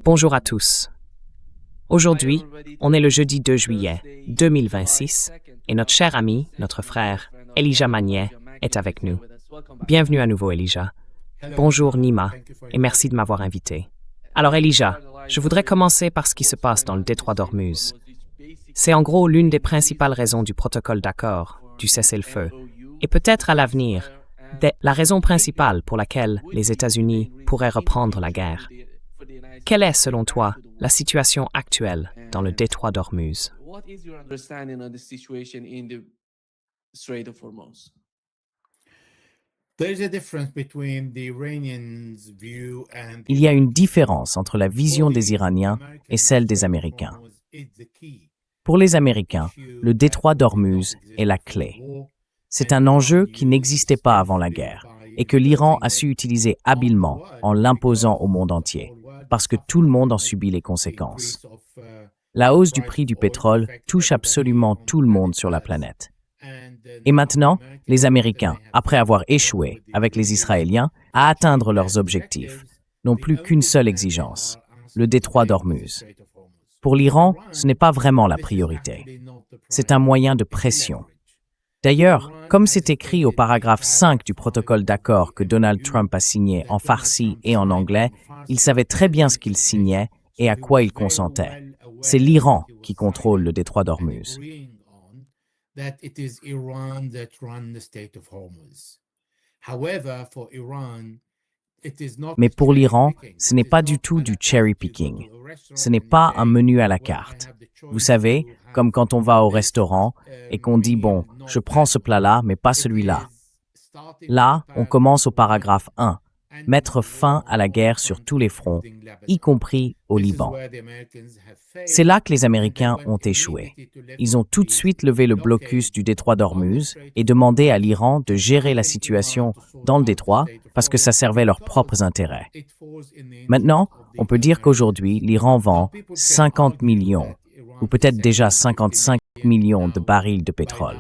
Bonjour à tous. Aujourd'hui, on est le jeudi 2 juillet 2026 et notre cher ami, notre frère, Elijah Magnet, est avec nous. Bienvenue à nouveau, Elijah. Bonjour, Nima, et merci de m'avoir invité. Alors, Elijah, je voudrais commencer par ce qui se passe dans le détroit d'Ormuz. C'est en gros l'une des principales raisons du protocole d'accord, du cessez-le-feu, et peut-être à l'avenir, la raison principale pour laquelle les États-Unis pourraient reprendre la guerre. Quelle est, selon toi, la situation actuelle dans le détroit d'Ormuz? Il y a une différence entre la vision des Iraniens et celle des Américains. Pour les Américains, le détroit d'Ormuz est la clé. C'est un enjeu qui n'existait pas avant la guerre et que l'Iran a su utiliser habilement en l'imposant au monde entier, parce que tout le monde en subit les conséquences. La hausse du prix du pétrole touche absolument tout le monde sur la planète. Et maintenant, les Américains, après avoir échoué avec les Israéliens à atteindre leurs objectifs, n'ont plus qu'une seule exigence, le détroit d'Ormuz. Pour l'Iran, ce n'est pas vraiment la priorité. C'est un moyen de pression. D'ailleurs, comme c'est écrit au paragraphe 5 du protocole d'accord que Donald Trump a signé en farsi et en anglais, il savait très bien ce qu'il signait et à quoi il consentait. C'est l'Iran qui contrôle le détroit d'Ormuz. Mais pour l'Iran, ce n'est pas du tout du cherry picking. Ce n'est pas un menu à la carte. Vous savez, comme quand on va au restaurant et qu'on dit « bon, je prends ce plat-là, mais pas celui-là ». Là, on commence au paragraphe 1, mettre fin à la guerre sur tous les fronts, y compris au Liban. C'est là que les Américains ont échoué. Ils ont tout de suite levé le blocus du détroit d'Ormuz et demandé à l'Iran de gérer la situation dans le détroit parce que ça servait leurs propres intérêts. Maintenant, on peut dire qu'aujourd'hui, l'Iran vend 50 millions ou peut-être déjà 55 millions de barils de pétrole.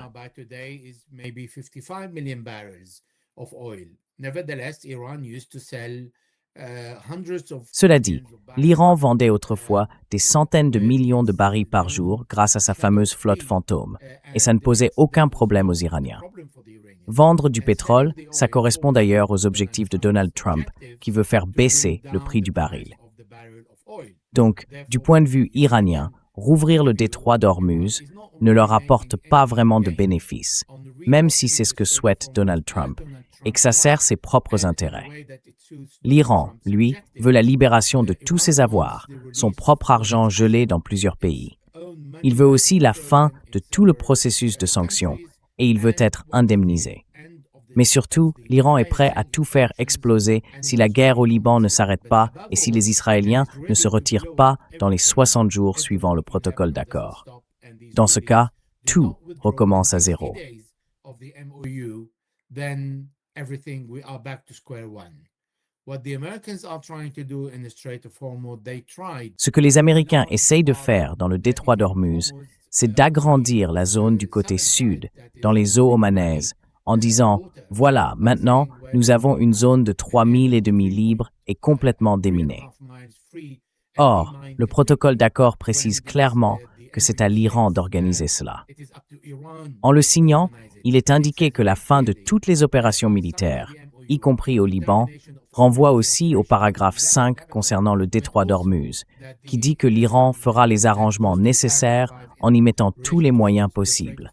Cela dit, l'Iran vendait autrefois des centaines de millions de barils par jour grâce à sa fameuse flotte fantôme, et ça ne posait aucun problème aux Iraniens. Vendre du pétrole, ça correspond d'ailleurs aux objectifs de Donald Trump, qui veut faire baisser le prix du baril. Donc, du point de vue iranien, rouvrir le détroit d'Ormuz ne leur apporte pas vraiment de bénéfices, même si c'est ce que souhaite Donald Trump, et que ça sert ses propres intérêts. L'Iran, lui, veut la libération de tous ses avoirs, son propre argent gelé dans plusieurs pays. Il veut aussi la fin de tout le processus de sanctions, et il veut être indemnisé. Mais surtout, l'Iran est prêt à tout faire exploser si la guerre au Liban ne s'arrête pas et si les Israéliens ne se retirent pas dans les 60 jours suivant le protocole d'accord. Dans ce cas, tout recommence à zéro. Ce que les Américains essayent de faire dans le détroit d'Ormuz, c'est d'agrandir la zone du côté sud, dans les eaux omanaises, en disant « Voilà, maintenant, nous avons une zone de 3,5 milles libres et complètement déminée. » Or, le protocole d'accord précise clairement que c'est à l'Iran d'organiser cela. En le signant, il est indiqué que la fin de toutes les opérations militaires, y compris au Liban, renvoie aussi au paragraphe 5 concernant le détroit d'Ormuz, qui dit que l'Iran fera les arrangements nécessaires en y mettant tous les moyens possibles.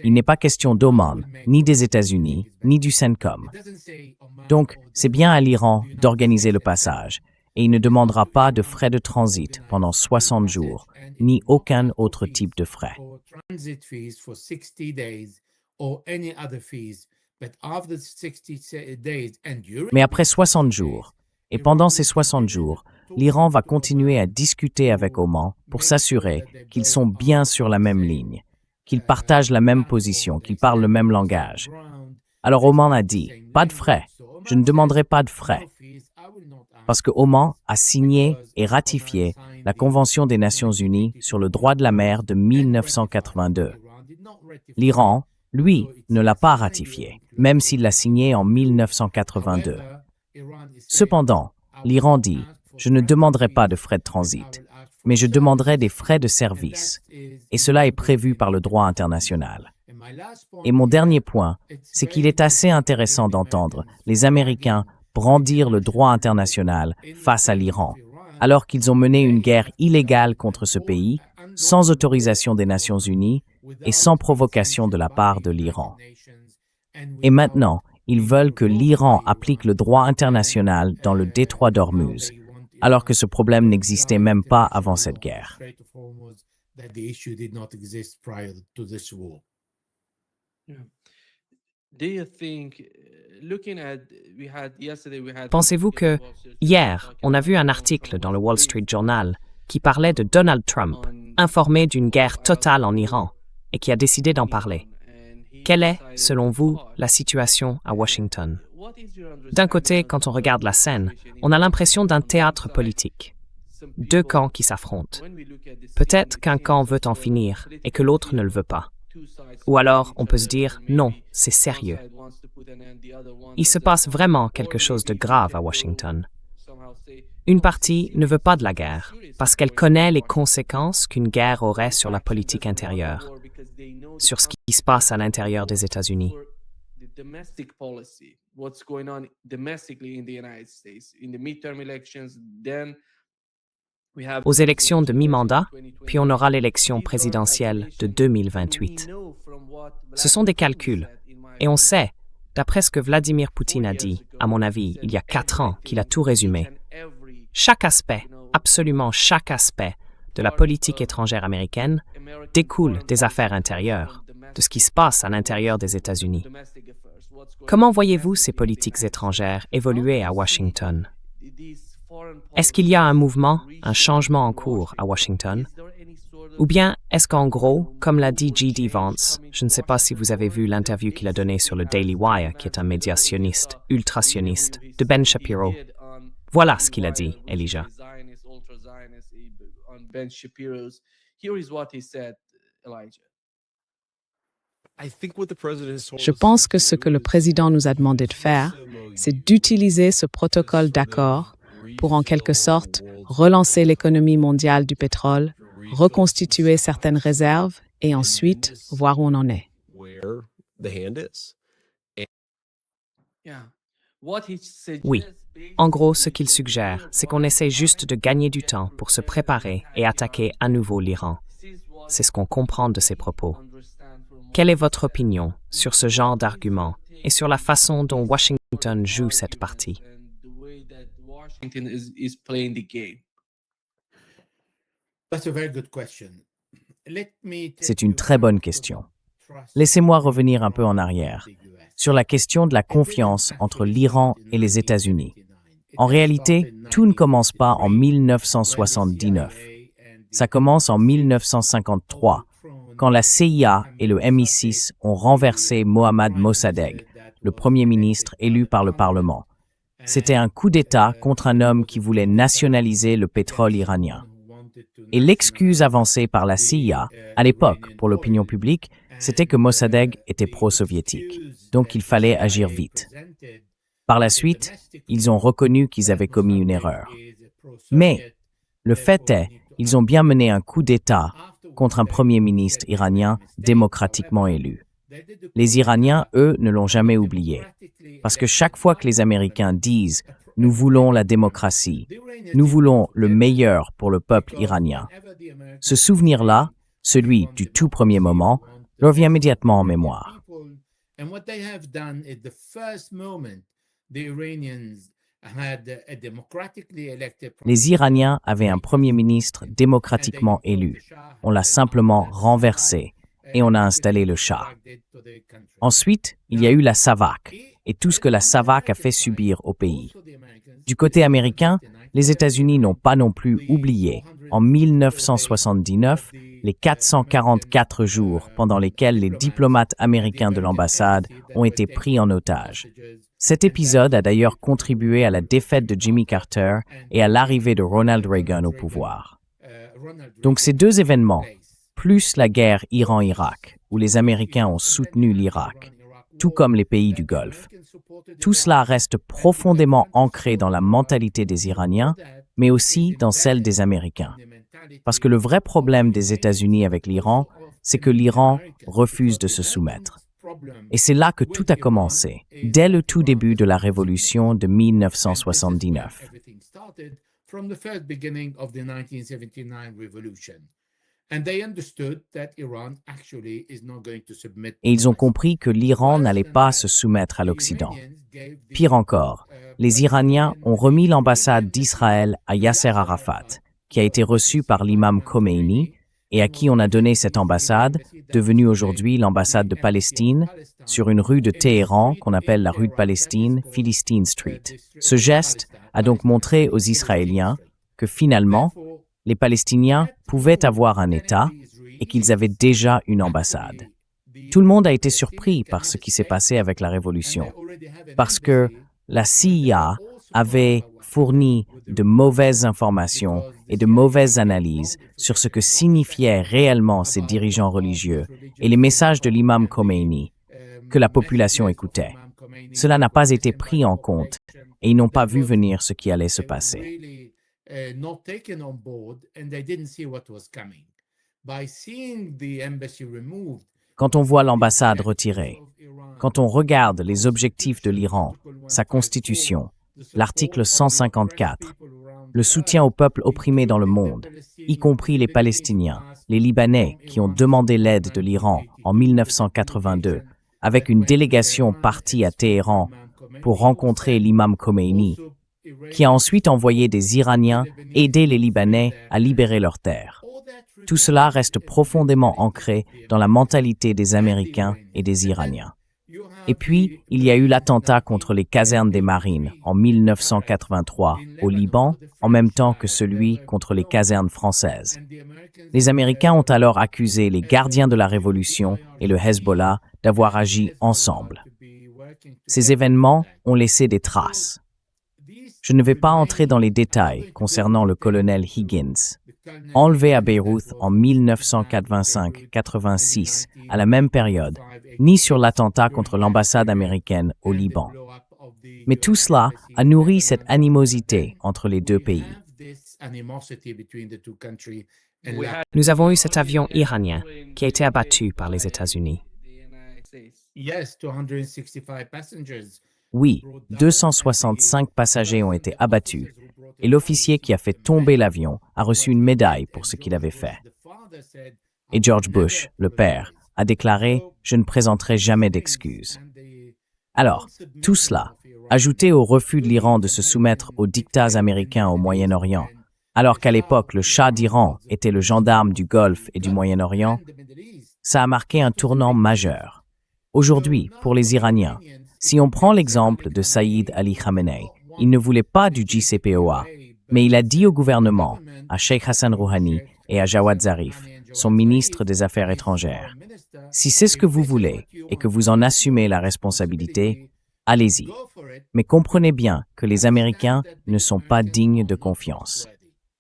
Il n'est pas question d'Oman, ni des États-Unis, ni du CENTCOM. Donc, c'est bien à l'Iran d'organiser le passage, et il ne demandera pas de frais de transit pendant 60 jours, ni aucun autre type de frais. Mais après 60 jours, et pendant ces 60 jours, l'Iran va continuer à discuter avec Oman pour s'assurer qu'ils sont bien sur la même ligne, qu'ils partagent la même position, qu'ils parlent le même langage. Alors Oman a dit « Pas de frais, je ne demanderai pas de frais ». Parce que Oman a signé et ratifié la Convention des Nations Unies sur le droit de la mer de 1982. L'Iran, lui, ne l'a pas ratifié, même s'il l'a signé en 1982. Cependant, l'Iran dit je ne demanderai pas de frais de transit, mais je demanderai des frais de service. Et cela est prévu par le droit international. Et mon dernier point, c'est qu'il est assez intéressant d'entendre les Américains brandir le droit international face à l'Iran, alors qu'ils ont mené une guerre illégale contre ce pays, sans autorisation des Nations Unies et sans provocation de la part de l'Iran. Et maintenant, ils veulent que l'Iran applique le droit international dans le détroit d'Ormuz, alors que ce problème n'existait même pas avant cette guerre. Pensez-vous que, hier, on a vu un article dans le Wall Street Journal qui parlait de Donald Trump, informé d'une guerre totale en Iran, et qui a décidé d'en parler? Quelle est, selon vous, la situation à Washington? D'un côté, quand on regarde la scène, on a l'impression d'un théâtre politique. Deux camps qui s'affrontent. Peut-être qu'un camp veut en finir et que l'autre ne le veut pas. Ou alors, on peut se dire, non, c'est sérieux. Il se passe vraiment quelque chose de grave à Washington. Une partie ne veut pas de la guerre, parce qu'elle connaît les conséquences qu'une guerre aurait sur la politique intérieure, sur ce qui se passe à l'intérieur des États-Unis. Aux élections de mi-mandat, puis on aura l'élection présidentielle de 2028. Ce sont des calculs, et on sait, d'après ce que Vladimir Poutine a dit, à mon avis, il y a 4 ans, qu'il a tout résumé. Chaque aspect, absolument chaque aspect de la politique étrangère américaine découle des affaires intérieures, de ce qui se passe à l'intérieur des États-Unis. Comment voyez-vous ces politiques étrangères évoluer à Washington? Est-ce qu'il y a un mouvement, un changement en cours à Washington? Ou bien est-ce qu'en gros, comme l'a dit J.D. Vance, je ne sais pas si vous avez vu l'interview qu'il a donnée sur le Daily Wire, qui est un média sioniste, ultra-sioniste, de Ben Shapiro. Voilà ce qu'il a dit, Elijah. Je pense que ce que le président nous a demandé de faire, c'est d'utiliser ce protocole d'accord pour en quelque sorte relancer l'économie mondiale du pétrole, reconstituer certaines réserves et ensuite voir où on en est. Oui. En gros, ce qu'il suggère, c'est qu'on essaie juste de gagner du temps pour se préparer et attaquer à nouveau l'Iran. C'est ce qu'on comprend de ses propos. Quelle est votre opinion sur ce genre d'argument et sur la façon dont Washington joue cette partie? C'est une très bonne question. Laissez-moi revenir un peu en arrière, sur la question de la confiance entre l'Iran et les États-Unis. En réalité, tout ne commence pas en 1979. Ça commence en 1953, quand la CIA et le MI6 ont renversé Mohammad Mossadegh, le premier ministre élu par le Parlement. C'était un coup d'État contre un homme qui voulait nationaliser le pétrole iranien. Et l'excuse avancée par la CIA, à l'époque, pour l'opinion publique, c'était que Mossadegh était pro-soviétique, donc il fallait agir vite. Par la suite, ils ont reconnu qu'ils avaient commis une erreur. Mais, le fait est, ils ont bien mené un coup d'État contre un premier ministre iranien démocratiquement élu. Les Iraniens, eux, ne l'ont jamais oublié. Parce que chaque fois que les Américains disent « nous voulons la démocratie, nous voulons le meilleur pour le peuple iranien », ce souvenir-là, celui du tout premier moment, leur vient immédiatement en mémoire. Les Iraniens avaient un premier ministre démocratiquement élu. On l'a simplement renversé et on a installé le Shah. Ensuite, il y a eu la SAVAK et tout ce que la SAVAK a fait subir au pays. Du côté américain, les États-Unis n'ont pas non plus oublié, en 1979, les 444 jours pendant lesquels les diplomates américains de l'ambassade ont été pris en otage. Cet épisode a d'ailleurs contribué à la défaite de Jimmy Carter et à l'arrivée de Ronald Reagan au pouvoir. Donc ces deux événements, plus la guerre Iran-Irak, où les Américains ont soutenu l'Irak, tout comme les pays du Golfe, tout cela reste profondément ancré dans la mentalité des Iraniens mais aussi dans celle des Américains. Parce que le vrai problème des États-Unis avec l'Iran, c'est que l'Iran refuse de se soumettre. Et c'est là que tout a commencé, dès le tout début de la révolution de 1979. Et ils ont compris que l'Iran n'allait pas se soumettre à l'Occident. Pire encore, les Iraniens ont remis l'ambassade d'Israël à Yasser Arafat, qui a été reçu par l'imam Khomeini et à qui on a donné cette ambassade, devenue aujourd'hui l'ambassade de Palestine, sur une rue de Téhéran qu'on appelle la rue de Palestine, Philistine Street. Ce geste a donc montré aux Israéliens que finalement, les Palestiniens pouvaient avoir un État et qu'ils avaient déjà une ambassade. Tout le monde a été surpris par ce qui s'est passé avec la Révolution, parce que la CIA avait fourni de mauvaises informations et de mauvaises analyses sur ce que signifiaient réellement ces dirigeants religieux et les messages de l'imam Khomeini que la population écoutait. Cela n'a pas été pris en compte et ils n'ont pas vu venir ce qui allait se passer. Quand on voit l'ambassade retirée, quand on regarde les objectifs de l'Iran, sa constitution, l'article 154, le soutien au peuple opprimé dans le monde, y compris les Palestiniens, les Libanais qui ont demandé l'aide de l'Iran en 1982, avec une délégation partie à Téhéran pour rencontrer l'imam Khomeini, qui a ensuite envoyé des Iraniens aider les Libanais à libérer leurs terres. Tout cela reste profondément ancré dans la mentalité des Américains et des Iraniens. Et puis, il y a eu l'attentat contre les casernes des Marines en 1983 au Liban, en même temps que celui contre les casernes françaises. Les Américains ont alors accusé les gardiens de la Révolution et le Hezbollah d'avoir agi ensemble. Ces événements ont laissé des traces. Je ne vais pas entrer dans les détails concernant le colonel Higgins, enlevé à Beyrouth en 1985-86, à la même période, ni sur l'attentat contre l'ambassade américaine au Liban. Mais tout cela a nourri cette animosité entre les deux pays. Nous avons eu cet avion iranien qui a été abattu par les États-Unis. Oui, 265 passagers ont été abattus et l'officier qui a fait tomber l'avion a reçu une médaille pour ce qu'il avait fait. Et George Bush, le père, a déclaré « Je ne présenterai jamais d'excuses ». Alors, tout cela, ajouté au refus de l'Iran de se soumettre aux diktats américains au Moyen-Orient, alors qu'à l'époque le Shah d'Iran était le gendarme du Golfe et du Moyen-Orient, ça a marqué un tournant majeur. Aujourd'hui, pour les Iraniens, si on prend l'exemple de Saïd Ali Khamenei, il ne voulait pas du JCPOA, mais il a dit au gouvernement, à Sheikh Hassan Rouhani et à Jawad Zarif, son ministre des Affaires étrangères, si c'est ce que vous voulez et que vous en assumez la responsabilité, allez-y. Mais comprenez bien que les Américains ne sont pas dignes de confiance.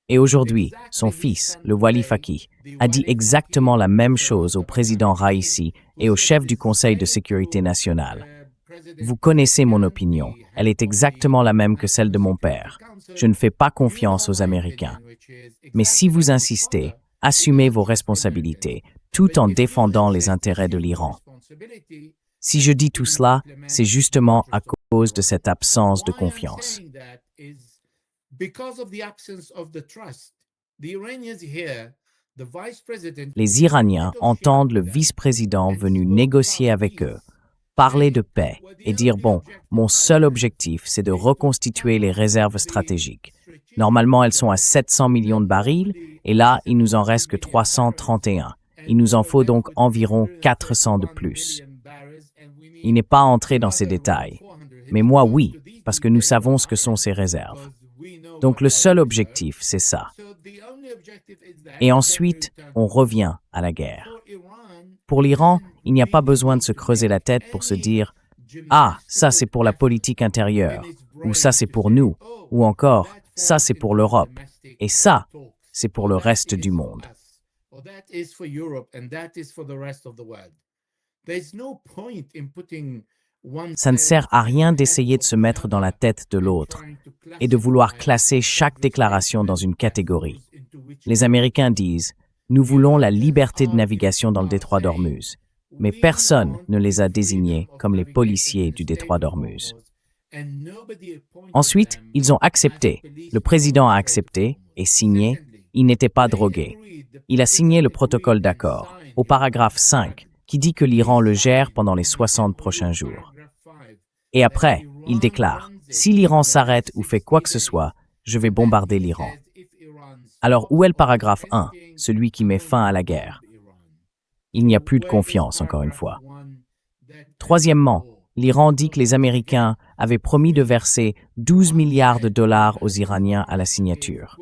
Et aujourd'hui, son fils, le Wali Faqih, a dit exactement la même chose au président Raisi et au chef du Conseil de sécurité nationale. Vous connaissez mon opinion, elle est exactement la même que celle de mon père. Je ne fais pas confiance aux Américains. Mais si vous insistez, assumez vos responsabilités, tout en défendant les intérêts de l'Iran. Si je dis tout cela, c'est justement à cause de cette absence de confiance. Les Iraniens entendent le vice-président venu négocier avec eux, parler de paix et dire « Bon, mon seul objectif, c'est de reconstituer les réserves stratégiques. Normalement, elles sont à 700 millions de barils, et là, il nous en reste que 331. Il nous en faut donc environ 400 de plus. » Il n'est pas entré dans ces détails. Mais moi, oui, parce que nous savons ce que sont ces réserves. Donc le seul objectif, c'est ça. Et ensuite, on revient à la guerre. Pour l'Iran, il n'y a pas besoin de se creuser la tête pour se dire « Ah, ça c'est pour la politique intérieure » ou « Ça c'est pour nous » ou encore « Ça c'est pour l'Europe » et « Ça, c'est pour le reste du monde ». Ça ne sert à rien d'essayer de se mettre dans la tête de l'autre et de vouloir classer chaque déclaration dans une catégorie. Les Américains disent « Nous voulons la liberté de navigation dans le détroit d'Ormuz », mais personne ne les a désignés comme les policiers du détroit d'Ormuz. Ensuite, ils ont accepté. Le président a accepté et signé. Il n'était pas drogué. Il a signé le protocole d'accord, au paragraphe 5, qui dit que l'Iran le gère pendant les 60 prochains jours. Et après, il déclare « Si l'Iran s'arrête ou fait quoi que ce soit, je vais bombarder l'Iran ». Alors où est le paragraphe 1, celui qui met fin à la guerre? Il n'y a plus de confiance, encore une fois. Troisièmement, l'Iran dit que les Américains avaient promis de verser 12 milliards de dollars aux Iraniens à la signature.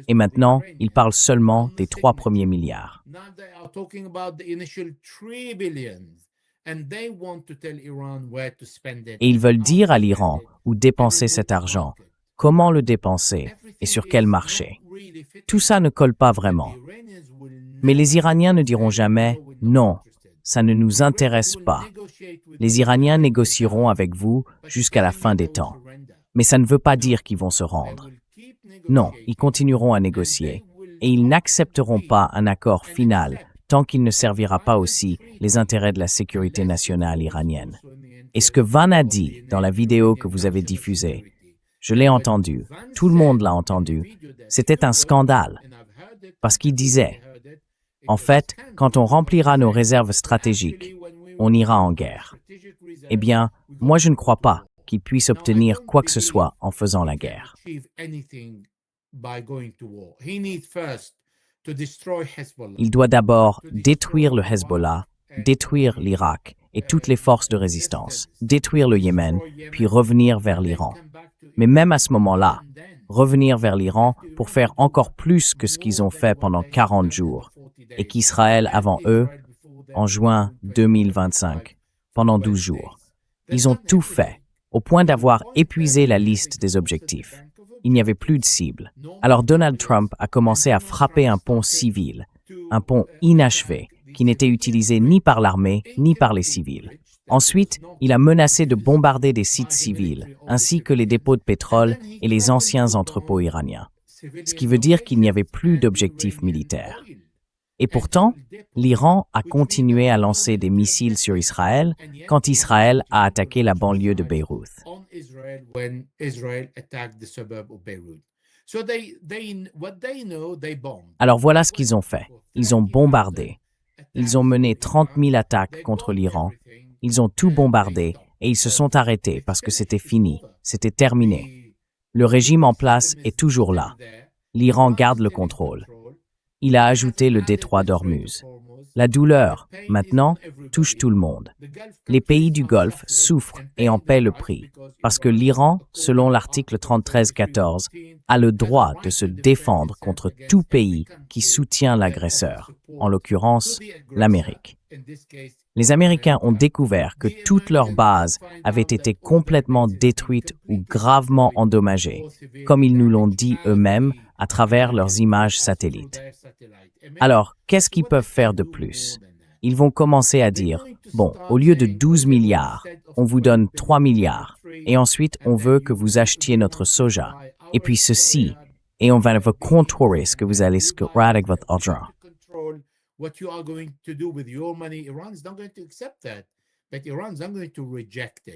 Et maintenant, ils parlent seulement des 3 premiers milliards. Et ils veulent dire à l'Iran où dépenser cet argent, comment le dépenser et sur quel marché. Tout ça ne colle pas vraiment. Mais les Iraniens ne diront jamais « non, ça ne nous intéresse pas ». Les Iraniens négocieront avec vous jusqu'à la fin des temps. Mais ça ne veut pas dire qu'ils vont se rendre. Non, ils continueront à négocier et ils n'accepteront pas un accord final tant qu'il ne servira pas aussi les intérêts de la sécurité nationale iranienne. Et ce que Van a dit dans la vidéo que vous avez diffusée, je l'ai entendu, tout le monde l'a entendu, c'était un scandale. Parce qu'il disait, en fait, quand on remplira nos réserves stratégiques, on ira en guerre. Eh bien, moi je ne crois pas qu'il puisse obtenir quoi que ce soit en faisant la guerre. Il doit d'abord détruire le Hezbollah, détruire l'Irak et toutes les forces de résistance, détruire le Yémen, puis revenir vers l'Iran. Mais même à ce moment-là, revenir vers l'Iran pour faire encore plus que ce qu'ils ont fait pendant 40 jours, et qu'Israël avant eux, en juin 2025, pendant 12 jours. Ils ont tout fait, au point d'avoir épuisé la liste des objectifs. Il n'y avait plus de cible. Alors Donald Trump a commencé à frapper un pont civil, un pont inachevé, qui n'était utilisé ni par l'armée ni par les civils. Ensuite, il a menacé de bombarder des sites civils, ainsi que les dépôts de pétrole et les anciens entrepôts iraniens. Ce qui veut dire qu'il n'y avait plus d'objectifs militaires. Et pourtant, l'Iran a continué à lancer des missiles sur Israël quand Israël a attaqué la banlieue de Beyrouth. Alors voilà ce qu'ils ont fait. Ils ont bombardé. Ils ont mené 30 000 attaques contre l'Iran. Ils ont tout bombardé et ils se sont arrêtés parce que c'était fini, c'était terminé. Le régime en place est toujours là. L'Iran garde le contrôle. Il a ajouté le détroit d'Ormuz. La douleur, maintenant, touche tout le monde. Les pays du Golfe souffrent et en paient le prix, parce que l'Iran, selon l'article 33-14, a le droit de se défendre contre tout pays qui soutient l'agresseur, en l'occurrence l'Amérique. Les Américains ont découvert que toutes leurs bases avaient été complètement détruites ou gravement endommagées, comme ils nous l'ont dit eux-mêmes à travers leurs images satellites. Alors, qu'est-ce qu'ils peuvent faire de plus? Ils vont commencer à dire, bon, au lieu de 12 milliards, on vous donne 3 milliards, et ensuite on veut que vous achetiez notre soja, et puis ceci, et on va vous contourer ce que vous allez faire avec votre argent.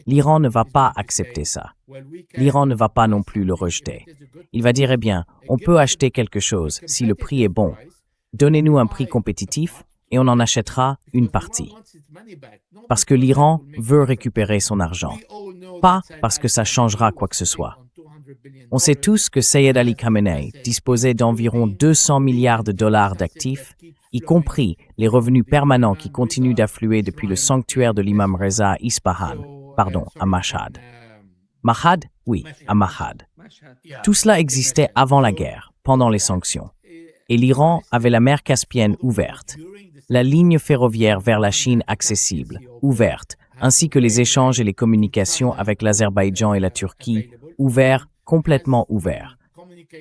L'Iran ne va pas accepter ça. L'Iran ne va pas non plus le rejeter. Il va dire, eh bien, on peut acheter quelque chose si le prix est bon. Donnez-nous un prix compétitif et on en achètera une partie. Parce que l'Iran veut récupérer son argent. Pas parce que ça changera quoi que ce soit. On sait tous que Sayed Ali Khamenei disposait d'environ 200 milliards de dollars d'actifs, y compris les revenus permanents qui continuent d'affluer depuis le sanctuaire de l'imam Reza à Mashhad. Mashhad? Oui, à Mashhad. Tout cela existait avant la guerre, pendant les sanctions. Et l'Iran avait la mer Caspienne ouverte, la ligne ferroviaire vers la Chine accessible, ouverte, ainsi que les échanges et les communications avec l'Azerbaïdjan et la Turquie, ouverts, complètement ouverts.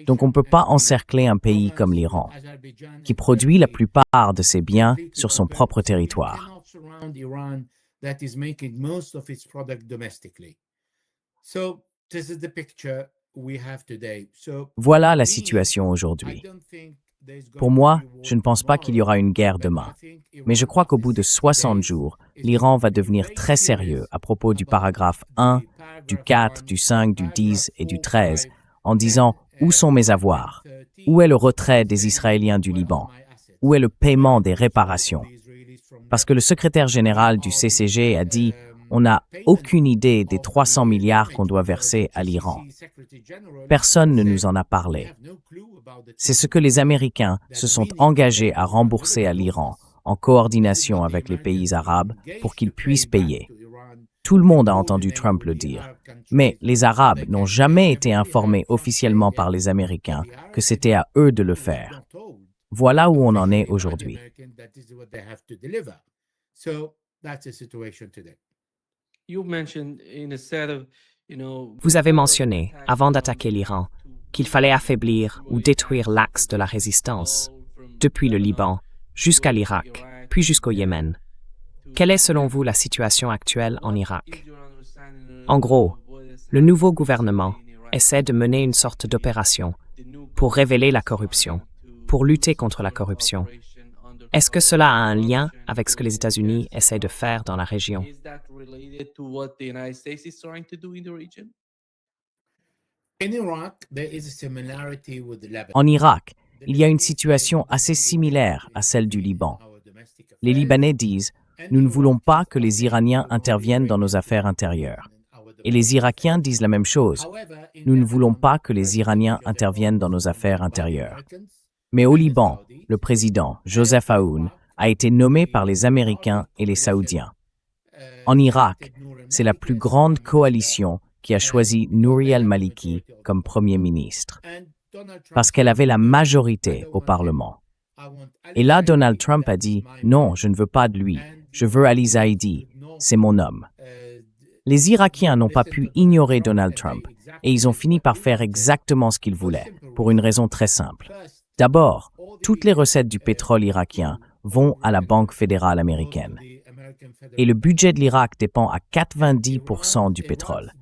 Donc on ne peut pas encercler un pays comme l'Iran, qui produit la plupart de ses biens sur son propre territoire. that is making most of its product domestically. So this is the picture we have today. So Voilà la me, situation I aujourd'hui. don't think there's Pour going to moi, be war je ne pense pas qu'il y tomorrow, aura une guerre but demain. I think Mais je Iran crois qu'au after bout de 60 60 days jours, is l'Iran going va to be devenir very très serious sérieux à propos du about paragraphe 1, the du paragraph 4, 1, du 5, du paragraph 10 et du 4, 13, 5, en 10, disant où sont mes avoirs? and 13, Où est le retrait and des saying Israéliens du where are Liban? my assets? Où est le Where paiement are des the withdrawal of réparations? the Israelis from Parce que le Gaza? secrétaire Where général du are the CCG a dit on n'a payment aucune idée des of 300 the milliards damage? qu'on doit Because the verser à l'Iran. GCC Secretary General Personne ne said nous en a we parlé. have no clue about the C'est ce 300 que les million, Américains that se sont meaning engagés that à Iran never rembourser à told l'Iran us. en This is coordination what the avec les Americans pays were arabes pour engaged qu'ils to pay puissent back payer. to Iran Tout le to monde a entendu coordinate Trump le with the dire. Arab Mais countries les so Arabes they n'ont can pay jamais été everything. informés Trump officiellement said, par les but Américains the Arabs que said c'était à eux de le we were faire. not told Voilà où on en est officially by the aujourd'hui. Americans that this is what they have to deliver. So that's the situation today. Vous avez mentionné, avant d'attaquer l'Iran, qu'il fallait affaiblir ou détruire l'axe de la résistance, depuis le Liban jusqu'à l'Irak, puis jusqu'au Yémen. Quelle est selon vous la situation actuelle en Irak? En gros, le nouveau gouvernement essaie de mener une sorte d'opération pour révéler la corruption, pour lutter contre la corruption. Est-ce que cela a un lien avec ce que les États-Unis essaient de faire dans la région? In Iraq, there is a similarity with Lebanon. En Irak, il y a une situation assez similaire à celle du Liban. Les Libanais disent « Nous ne voulons pas que les Iraniens interviennent dans nos affaires intérieures ». Et les Irakiens disent la même chose « Nous ne voulons pas que les Iraniens interviennent dans nos affaires intérieures ». Mais au Liban, le président, Joseph Aoun, a été nommé par les Américains et les Saoudiens. En Irak, c'est la plus grande coalition qui a choisi Nouri al-Maliki comme Premier ministre, parce qu'elle avait la majorité au Parlement. Et là, Donald Trump a dit « Non, je ne veux pas de lui, je veux Ali Zaidi, c'est mon homme ». Les Irakiens n'ont pas pu ignorer Donald Trump, et ils ont fini par faire exactement ce qu'ils voulaient, pour une raison très simple. D'abord, toutes les recettes du pétrole irakien vont à la Banque fédérale américaine. Et le budget de l'Irak dépend à 90% du pétrole.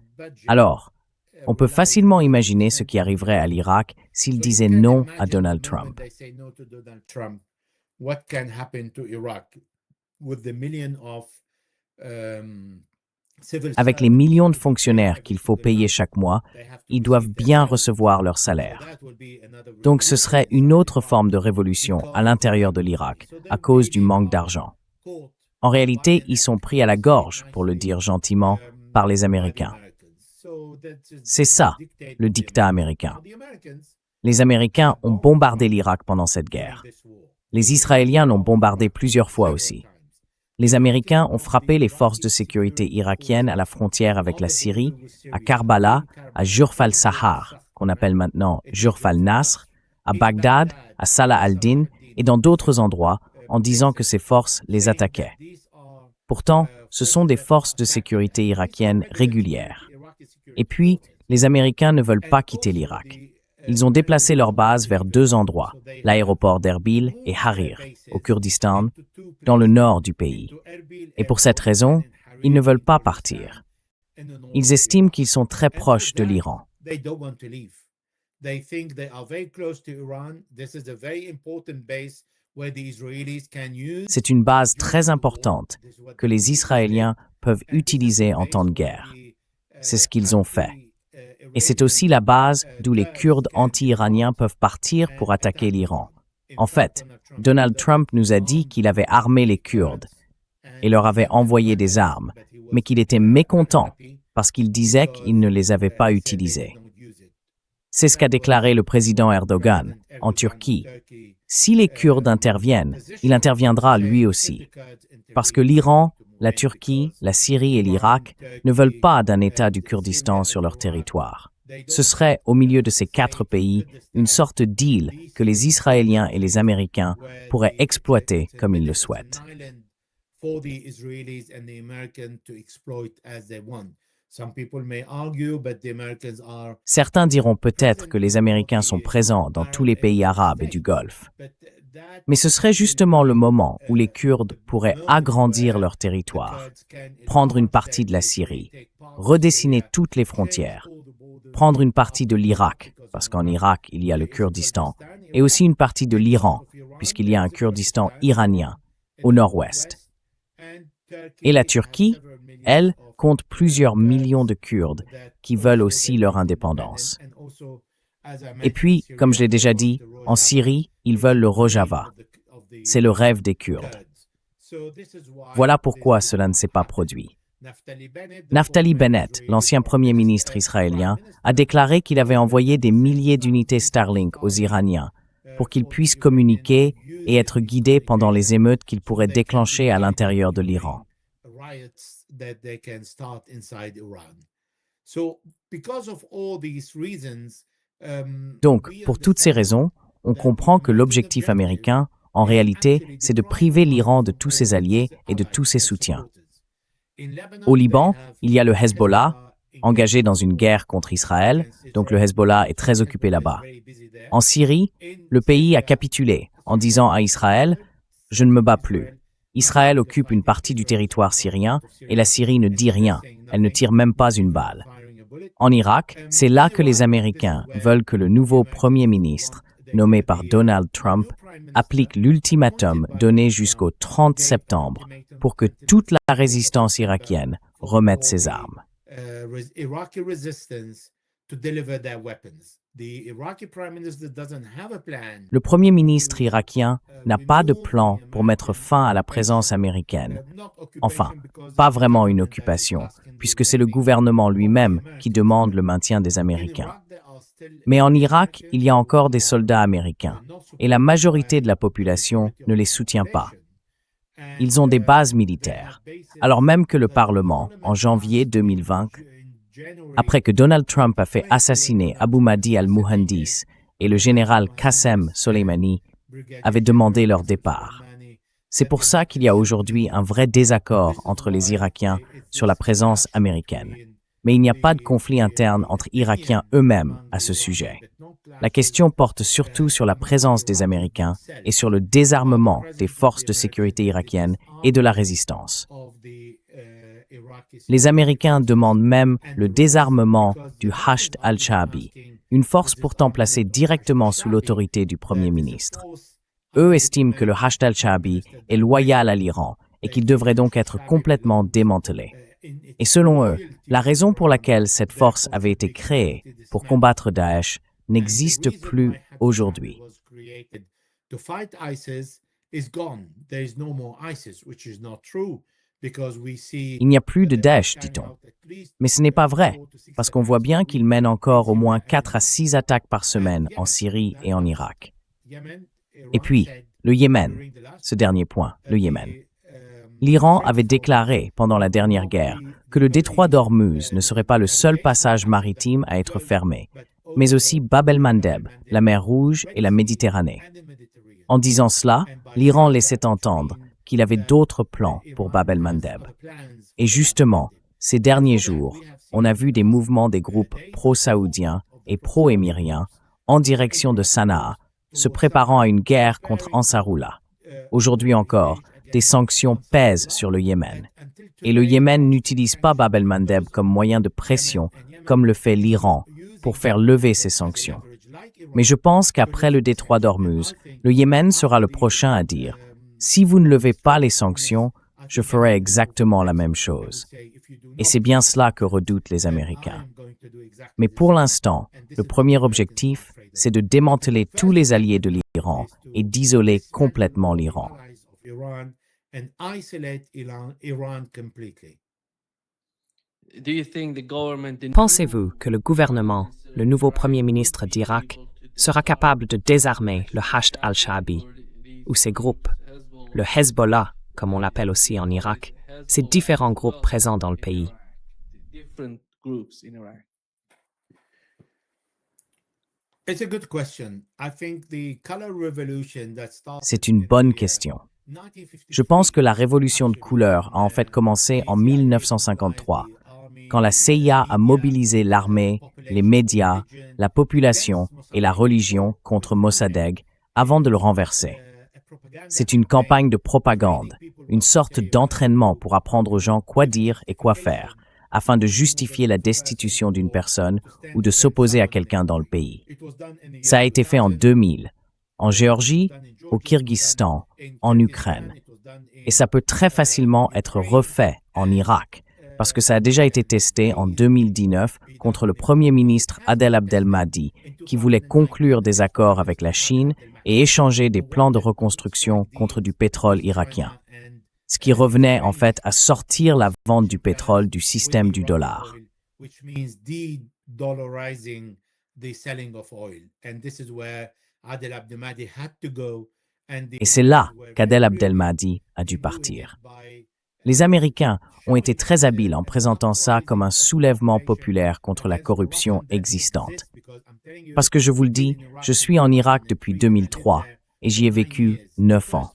Alors, on peut facilement imaginer ce qui arriverait à l'Irak s'il disait non à Donald Trump. What can happen to Iraq with the million of Avec les millions de fonctionnaires qu'il faut payer chaque mois, ils doivent bien recevoir leur salaire. Donc ce serait une autre forme de révolution à l'intérieur de l'Irak, à cause du manque d'argent. En réalité, ils sont pris à la gorge, pour le dire gentiment, par les Américains. C'est ça, le dictat américain. Les Américains ont bombardé l'Irak pendant cette guerre. Les Israéliens l'ont bombardé plusieurs fois aussi. Les Américains ont frappé les forces de sécurité irakiennes à la frontière avec la Syrie, à Karbala, à Jurf al-Sahar, qu'on appelle maintenant Jurf al-Nasr, à Bagdad, à Salah al-Din et dans d'autres endroits en disant que ces forces les attaquaient. Pourtant, ce sont des forces de sécurité irakiennes régulières. Et puis, les Américains ne veulent pas quitter l'Irak. Ils ont déplacé leur base vers deux endroits, l'aéroport d'Erbil et Harir, au Kurdistan, dans le nord du pays. Et pour cette raison, ils ne veulent pas partir. Ils estiment qu'ils sont très proches de l'Iran. C'est une base très importante que les Israéliens peuvent utiliser en temps de guerre. C'est ce qu'ils ont fait. Et c'est aussi la base d'où les Kurdes anti-iraniens peuvent partir pour attaquer l'Iran. En fait, Donald Trump nous a dit qu'il avait armé les Kurdes et leur avait envoyé des armes, mais qu'il était mécontent parce qu'il disait qu'il ne les avait pas utilisées. C'est ce qu'a déclaré le président Erdogan en Turquie. Si les Kurdes interviennent, il interviendra lui aussi. Parce que l'Iran, la Turquie, la Syrie et l'Irak ne veulent pas d'un État du Kurdistan sur leur territoire. Ce serait, au milieu de ces quatre pays, une sorte de deal que les Israéliens et les Américains pourraient exploiter comme ils le souhaitent. Certains diront peut-être que les Américains sont présents dans tous les pays arabes et du Golfe. Mais ce serait justement le moment où les Kurdes pourraient agrandir leur territoire, prendre une partie de la Syrie, redessiner toutes les frontières, prendre une partie de l'Irak, parce qu'en Irak, il y a le Kurdistan, et aussi une partie de l'Iran, puisqu'il y a un Kurdistan iranien au nord-ouest. Et la Turquie, elle, compte plusieurs millions de Kurdes qui veulent aussi leur indépendance. Et puis, comme je l'ai déjà dit, en Syrie, ils veulent le Rojava. C'est le rêve des Kurdes. Voilà pourquoi cela ne s'est pas produit. Naftali Bennett, l'ancien Premier ministre israélien, a déclaré qu'il avait envoyé des milliers d'unités Starlink aux Iraniens pour qu'ils puissent communiquer et être guidés pendant les émeutes qu'ils pourraient déclencher à l'intérieur de l'Iran. Donc, pour toutes ces raisons, on comprend que l'objectif américain, en réalité, c'est de priver l'Iran de tous ses alliés et de tous ses soutiens. Au Liban, il y a le Hezbollah, engagé dans une guerre contre Israël, donc le Hezbollah est très occupé là-bas. En Syrie, le pays a capitulé en disant à Israël « Je ne me bats plus ». Israël occupe une partie du territoire syrien et la Syrie ne dit rien, elle ne tire même pas une balle. En Irak, c'est là que les Américains veulent que le nouveau Premier ministre, nommé par Donald Trump, applique l'ultimatum donné jusqu'au 30 septembre pour que toute la résistance irakienne remette ses armes. Le Premier ministre irakien n'a pas de plan pour mettre fin à la présence américaine. Enfin, pas vraiment une occupation, puisque c'est le gouvernement lui-même qui demande le maintien des Américains. Mais en Irak, il y a encore des soldats américains, et la majorité de la population ne les soutient pas. Ils ont des bases militaires, alors même que le Parlement, en janvier 2020, après que Donald Trump a fait assassiner Abu Mahdi al-Muhandis et le général Qassem Soleimani, avait demandé leur départ. C'est pour ça qu'il y a aujourd'hui un vrai désaccord entre les Irakiens sur la présence américaine. Mais il n'y a pas de conflit interne entre Irakiens eux-mêmes à ce sujet. La question porte surtout sur la présence des Américains et sur le désarmement des forces de sécurité irakiennes et de la résistance. Les Américains demandent même le désarmement du Hashd al-Sha'bi, une force pourtant placée directement sous l'autorité du Premier ministre. Eux estiment que le Hashd al-Sha'bi est loyal à l'Iran et qu'il devrait donc être complètement démantelé. Et selon eux, la raison pour laquelle cette force avait été créée pour combattre Daesh n'existe plus aujourd'hui. Il n'y a plus de Daesh, dit-on. Mais ce n'est pas vrai, parce qu'on voit bien qu'il mène encore au moins 4 à 6 attaques par semaine en Syrie et en Irak. Et puis, le Yémen, ce dernier point, le Yémen. L'Iran avait déclaré pendant la dernière guerre que le détroit d'Ormuz ne serait pas le seul passage maritime à être fermé, mais aussi Bab el-Mandeb, la mer Rouge et la Méditerranée. En disant cela, l'Iran laissait entendre qu'il avait d'autres plans pour Bab el-Mandeb. Et justement, ces derniers jours, on a vu des mouvements des groupes pro-saoudiens et pro-émiriens en direction de Sanaa, se préparant à une guerre contre Ansarullah. Aujourd'hui encore, des sanctions pèsent sur le Yémen. Et le Yémen n'utilise pas Bab el-Mandeb comme moyen de pression, comme le fait l'Iran, pour faire lever ces sanctions. Mais je pense qu'après le détroit d'Ormuz, le Yémen sera le prochain à dire « Si vous ne levez pas les sanctions, je ferai exactement la même chose. » Et c'est bien cela que redoutent les Américains. Mais pour l'instant, le premier objectif, c'est de démanteler tous les alliés de l'Iran et d'isoler complètement l'Iran. Pensez-vous que le gouvernement, le nouveau Premier ministre d'Irak, sera capable de désarmer le Hashd al-Sha'bi ou ses groupes, le Hezbollah, comme on l'appelle aussi en Irak, ces différents groupes présents dans le pays? C'est une bonne question. Je pense que la révolution de couleur a en fait commencé en 1953, quand la CIA a mobilisé l'armée, les médias, la population et la religion contre Mossadegh avant de le renverser. C'est une campagne de propagande, une sorte d'entraînement pour apprendre aux gens quoi dire et quoi faire, afin de justifier la destitution d'une personne ou de s'opposer à quelqu'un dans le pays. Ça a été fait en 2000, en Géorgie, au Kirghizistan, en Ukraine. Et ça peut très facilement être refait en Irak, parce que ça a déjà été testé en 2019 contre le Premier ministre Adel Abdelmahdi, qui voulait conclure des accords avec la Chine et échanger des plans de reconstruction contre du pétrole irakien. Ce qui revenait en fait à sortir la vente du pétrole du système du dollar. Et c'est là qu'Adel Abdelmahdi a dû partir. Les Américains ont été très habiles en présentant ça comme un soulèvement populaire contre la corruption existante. Parce que je vous le dis, je suis en Irak depuis 2003 et j'y ai vécu 9 ans.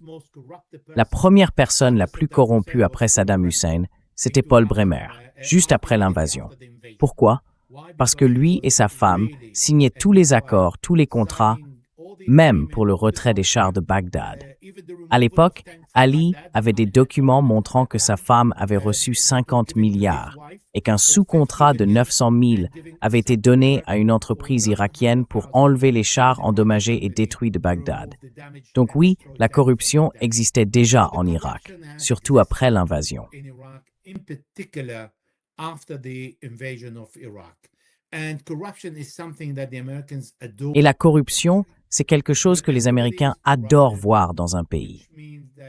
La première personne la plus corrompue après Saddam Hussein, c'était Paul Bremer, juste après l'invasion. Pourquoi? Parce que lui et sa femme signaient tous les accords, tous les contrats, même pour le retrait des chars de Bagdad. À l'époque, Ali avait des documents montrant que sa femme avait reçu 50 milliards et qu'un sous-contrat de 900 000 avait été donné à une entreprise irakienne pour enlever les chars endommagés et détruits de Bagdad. Donc oui, la corruption existait déjà en Irak, surtout après l'invasion. Et la corruption, c'est quelque chose que les Américains adorent voir dans un pays.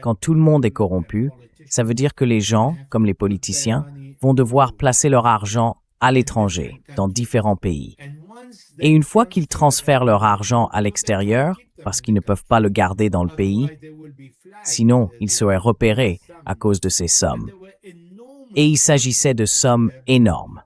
Quand tout le monde est corrompu, ça veut dire que les gens, comme les politiciens, vont devoir placer leur argent à l'étranger, dans différents pays. Et une fois qu'ils transfèrent leur argent à l'extérieur, parce qu'ils ne peuvent pas le garder dans le pays, sinon ils seraient repérés à cause de ces sommes. Et il s'agissait de sommes énormes.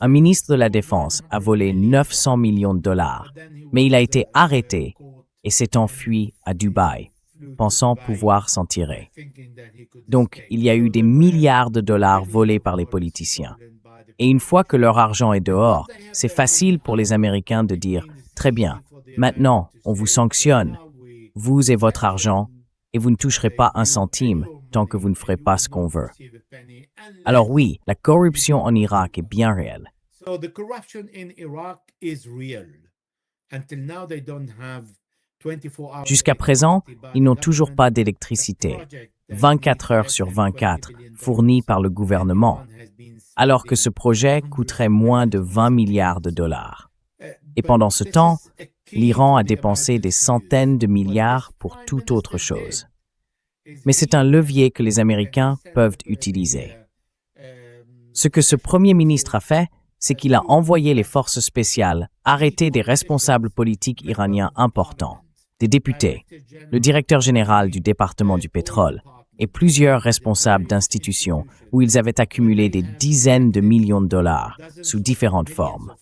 Un ministre de la Défense a volé 900 millions de dollars, mais il a été arrêté et s'est enfui à Dubaï, pensant pouvoir s'en tirer. Donc, il y a eu des milliards de dollars volés par les politiciens. Et une fois que leur argent est dehors, c'est facile pour les Américains de dire « Très bien, maintenant, on vous sanctionne, vous et votre argent, et vous ne toucherez pas un centime tant que vous ne ferez pas ce qu'on veut. » Alors oui, la corruption en Irak est bien réelle. Jusqu'à présent, ils n'ont toujours pas d'électricité, 24 heures sur 24, fournie par le gouvernement, alors que ce projet coûterait moins de 20 milliards de dollars. Et pendant ce temps, l'Iran a dépensé des centaines de milliards pour toute autre chose. Mais c'est un levier que les Américains peuvent utiliser. Ce que ce Premier ministre a fait, c'est qu'il a envoyé les forces spéciales arrêter des responsables politiques iraniens importants, des députés, le directeur général du département du pétrole et plusieurs responsables d'institutions où ils avaient accumulé des dizaines de millions de dollars sous différentes formes,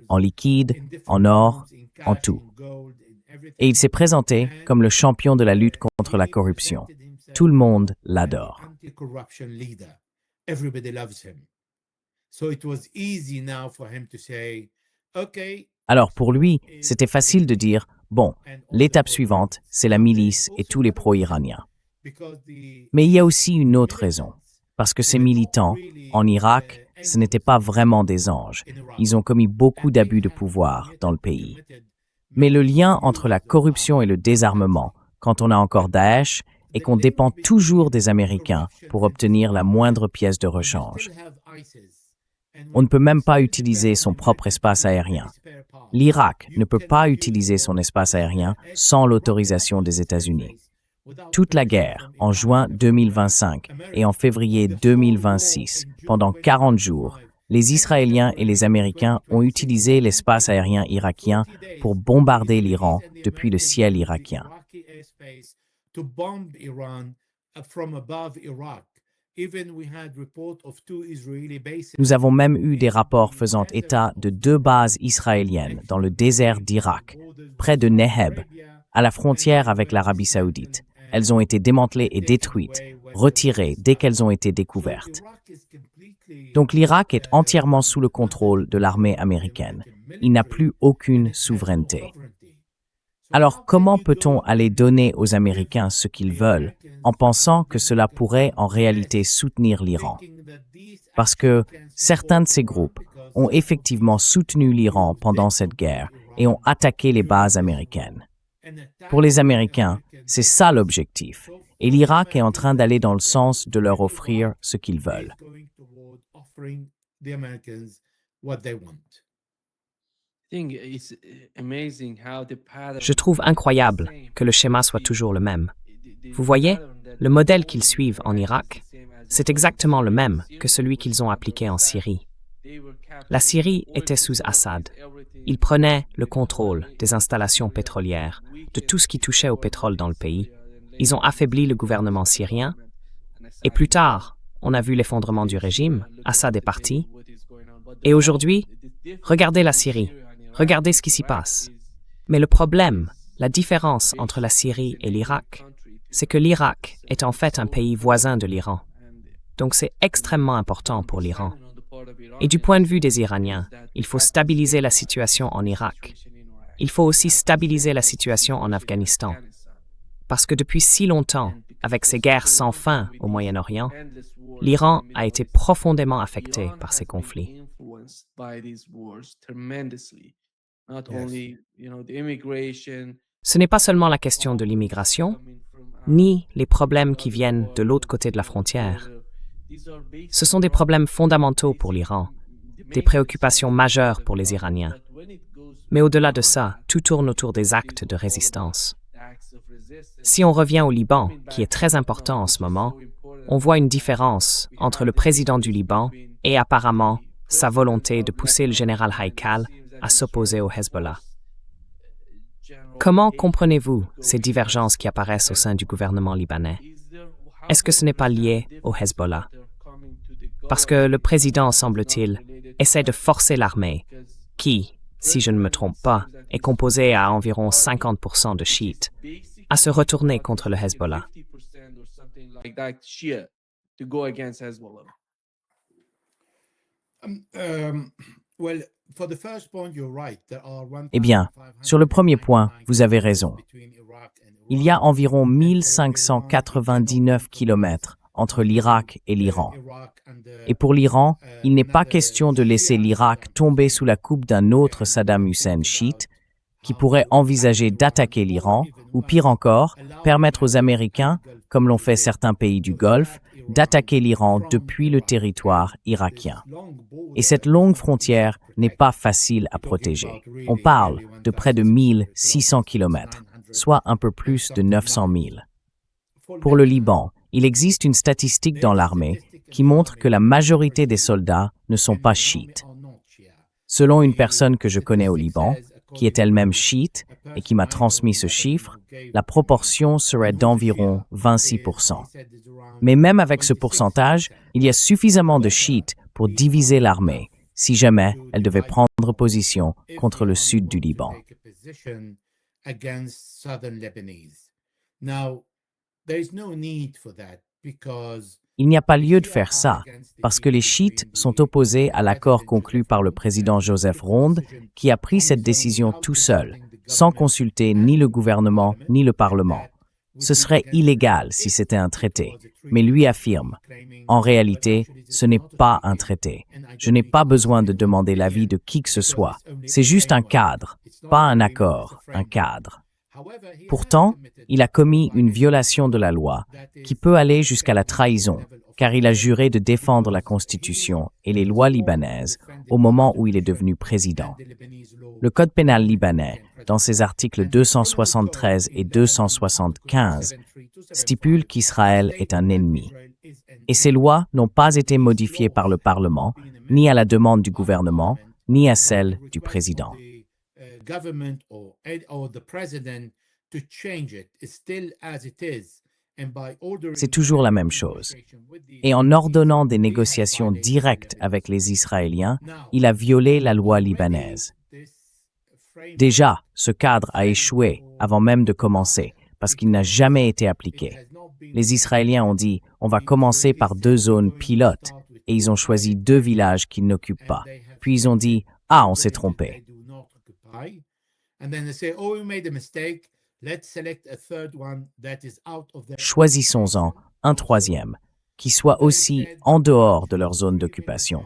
en liquide, en or, en tout. Et il s'est présenté comme le champion de la lutte contre la corruption. Tout le monde l'adore. Alors pour lui, c'était facile de dire, bon, l'étape suivante, c'est la milice et tous les pro-iraniens. Mais il y a aussi une autre raison, parce que ces militants, en Irak, ce n'étaient pas vraiment des anges. Ils ont commis beaucoup d'abus de pouvoir dans le pays. Mais le lien entre la corruption et le désarmement, quand on a encore Daesh, est qu'on dépend toujours des Américains pour obtenir la moindre pièce de rechange. On ne peut même pas utiliser son propre espace aérien. L'Irak ne peut pas utiliser son espace aérien sans l'autorisation des États-Unis. Toute la guerre, en juin 2025 et en février 2026, pendant 40 jours, les Israéliens et les Américains ont utilisé l'espace aérien irakien pour bombarder l'Iran depuis le ciel irakien. Nous avons même eu des rapports faisant état de 2 bases israéliennes dans le désert d'Irak, près de Neheb, à la frontière avec l'Arabie saoudite. Elles ont été démantelées et détruites, retirées dès qu'elles ont été découvertes. Donc l'Irak est entièrement sous le contrôle de l'armée américaine. Il n'a plus aucune souveraineté. Alors comment peut-on aller donner aux Américains ce qu'ils veulent en pensant que cela pourrait en réalité soutenir l'Iran? Parce que certains de ces groupes ont effectivement soutenu l'Iran pendant cette guerre et ont attaqué les bases américaines. Pour les Américains, c'est ça l'objectif, et l'Irak est en train d'aller dans le sens de leur offrir ce qu'ils veulent. Je trouve incroyable que le schéma soit toujours le même. Vous voyez, le modèle qu'ils suivent en Irak, c'est exactement le même que celui qu'ils ont appliqué en Syrie. La Syrie était sous Assad. Il prenait le contrôle des installations pétrolières, de tout ce qui touchait au pétrole dans le pays. Ils ont affaibli le gouvernement syrien. Et plus tard, on a vu l'effondrement du régime, Assad est parti. Et aujourd'hui, regardez la Syrie, regardez ce qui s'y passe. Mais le problème, la différence entre la Syrie et l'Irak, c'est que l'Irak est en fait un pays voisin de l'Iran. Donc c'est extrêmement important pour l'Iran. Et du point de vue des Iraniens, il faut stabiliser la situation en Irak. Il faut aussi stabiliser la situation en Afghanistan. Parce que depuis si longtemps, avec ces guerres sans fin au Moyen-Orient, l'Iran a été profondément affecté par ces conflits. Ce n'est pas seulement la question de l'immigration, ni les problèmes qui viennent de l'autre côté de la frontière. Ce sont des problèmes fondamentaux pour l'Iran, des préoccupations majeures pour les Iraniens. Mais au-delà de ça, tout tourne autour des actes de résistance. Si on revient au Liban, qui est très important en ce moment, on voit une différence entre le président du Liban et apparemment sa volonté de pousser le général Haïkal à s'opposer au Hezbollah. Comment comprenez-vous ces divergences qui apparaissent au sein du gouvernement libanais? Est-ce que ce n'est pas lié au Hezbollah? Parce que le président, semble-t-il, essaie de forcer l'armée, qui, si je ne me trompe pas, est composée à environ 50% de chiites, à se retourner contre le Hezbollah. Eh bien, sur le premier point, vous avez raison. Il y a environ 1599 kilomètres entre l'Irak et l'Iran. Et pour l'Iran, il n'est pas question de laisser l'Irak tomber sous la coupe d'un autre Saddam Hussein chiite qui pourrait envisager d'attaquer l'Iran ou pire encore, permettre aux Américains, comme l'ont fait certains pays du Golfe, d'attaquer l'Iran depuis le territoire irakien. Et cette longue frontière n'est pas facile à protéger. On parle de près de 1600 kilomètres, soit un peu plus de 900 000. Pour le Liban, il existe une statistique dans l'armée qui montre que la majorité des soldats ne sont pas chiites. Selon une personne que je connais au Liban, qui est elle-même chiite et qui m'a transmis ce chiffre, la proportion serait d'environ 26%. Mais même avec ce pourcentage, il y a suffisamment de chiites pour diviser l'armée, si jamais elle devait prendre position contre le sud du Liban. Il n'y a pas lieu de faire ça, parce que les chiites sont opposés à l'accord conclu par le président Joseph Ronde, qui a pris cette décision tout seul, sans consulter ni le gouvernement ni le Parlement. Ce serait illégal si c'était un traité, mais lui affirme « En réalité, ce n'est pas un traité. Je n'ai pas besoin de demander l'avis de qui que ce soit. C'est juste un cadre, pas un accord, un cadre. » Pourtant, il a commis une violation de la loi qui peut aller jusqu'à la trahison, car il a juré de défendre la Constitution et les lois libanaises au moment où il est devenu président. Le Code pénal libanais, dans ses articles 273 et 275, stipule qu'Israël est un ennemi. Et ces lois n'ont pas été modifiées par le Parlement, ni à la demande du gouvernement, ni à celle du président. C'est toujours la même chose. Et en ordonnant des négociations directes avec les Israéliens, il a violé la loi libanaise. Déjà, ce cadre a échoué avant même de commencer, parce qu'il n'a jamais été appliqué. Les Israéliens ont dit « on va commencer par 2 zones pilotes » et ils ont choisi 2 villages qu'ils n'occupent pas. Puis ils ont dit « ah, on s'est trompé ». And then they say, oh, we made a mistake. Let's select a third one that is out of the... Choisissons-en un troisième, qui soit aussi en dehors de leur zone d'occupation.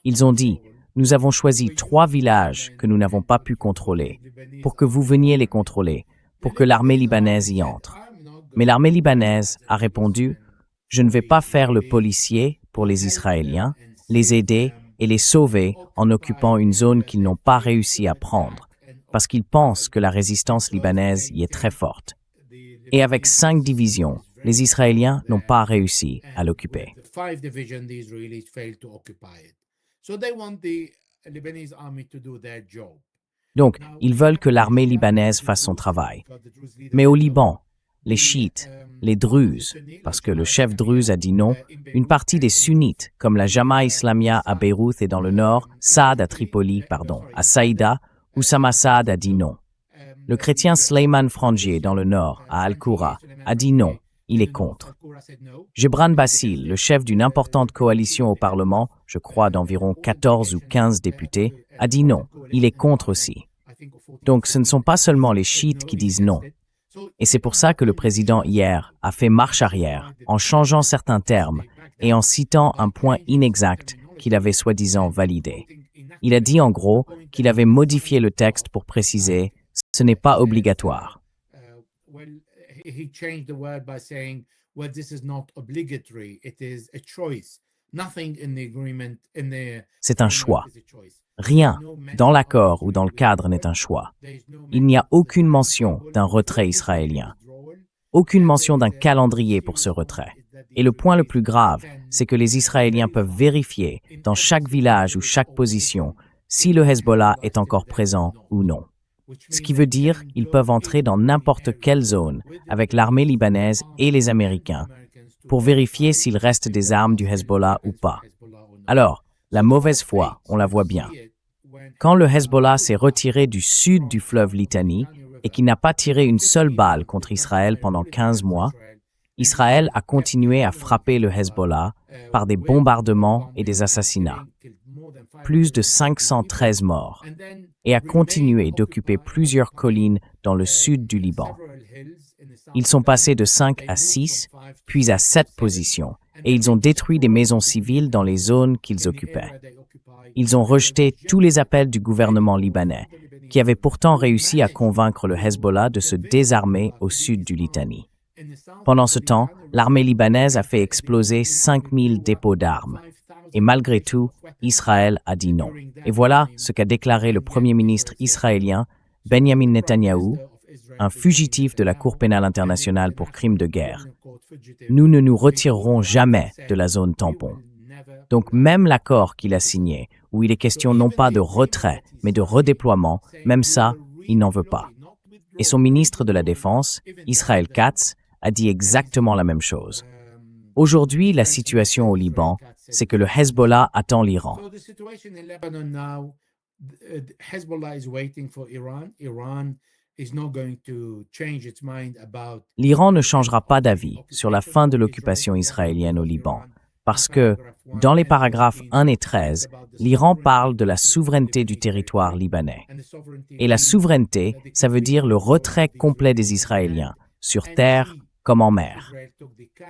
Ils ont dit, nous avons choisi 3 villages que nous n'avons pas pu contrôler, pour que vous veniez les contrôler, pour que l'armée libanaise y entre. Mais l'armée libanaise a répondu, je ne vais pas faire le policier pour les Israéliens, les aider et les sauver en occupant une zone qu'ils n'ont pas réussi à prendre, parce qu'ils pensent que la résistance libanaise y est très forte. Et avec 5 divisions, les Israéliens n'ont pas réussi à l'occuper. Donc, ils veulent que l'armée libanaise fasse son travail. Mais au Liban, les chiites, les druzes, parce que le chef druze a dit non, une partie des sunnites, comme la Jama'a Islamia à Beyrouth et dans le nord, Saad à Tripoli, à Saïda, Oussama Saad a dit non. Le chrétien Sleiman Frangier dans le nord, à Al-Qoura, a dit non, il est contre. Gebran Bassil, le chef d'une importante coalition au Parlement, je crois d'environ 14 ou 15 députés, a dit non, il est contre aussi. Donc ce ne sont pas seulement les chiites qui disent non. Et c'est pour ça que le président hier a fait marche arrière en changeant certains termes et en citant un point inexact qu'il avait soi-disant validé. Il a dit en gros qu'il avait modifié le texte pour préciser « ce n'est pas obligatoire ». C'est un choix. Rien dans l'accord ou dans le cadre n'est un choix. Il n'y a aucune mention d'un retrait israélien. Aucune mention d'un calendrier pour ce retrait. Et le point le plus grave, c'est que les Israéliens peuvent vérifier dans chaque village ou chaque position si le Hezbollah est encore présent ou non. Ce qui veut dire qu'ils peuvent entrer dans n'importe quelle zone avec l'armée libanaise et les Américains pour vérifier s'il reste des armes du Hezbollah ou pas. Alors, la mauvaise foi, on la voit bien. Quand le Hezbollah s'est retiré du sud du fleuve Litani et qu'il n'a pas tiré une seule balle contre Israël pendant 15 mois, Israël a continué à frapper le Hezbollah par des bombardements et des assassinats. Plus de 513 morts, et a continué d'occuper plusieurs collines dans le sud du Liban. Ils sont passés de 5 à 6, puis à 7 positions, et ils ont détruit des maisons civiles dans les zones qu'ils occupaient. Ils ont rejeté tous les appels du gouvernement libanais, qui avait pourtant réussi à convaincre le Hezbollah de se désarmer au sud du Litani. Pendant ce temps, l'armée libanaise a fait exploser 5000 dépôts d'armes. Et malgré tout, Israël a dit non. Et voilà ce qu'a déclaré le Premier ministre israélien, Benjamin Netanyahou, un fugitif de la Cour pénale internationale pour crimes de guerre. Nous ne nous retirerons jamais de la zone tampon. Donc même l'accord qu'il a signé, où il est question non pas de retrait, mais de redéploiement, même ça, il n'en veut pas. Et son ministre de la Défense, Israël Katz, a dit exactement la même chose. Aujourd'hui, la situation au Liban, c'est que le Hezbollah attend l'Iran. L'Iran ne changera pas d'avis sur la fin de l'occupation israélienne au Liban, parce que, dans les paragraphes 1 et 13, l'Iran parle de la souveraineté du territoire libanais. Et la souveraineté, ça veut dire le retrait complet des Israéliens, sur terre comme en mer.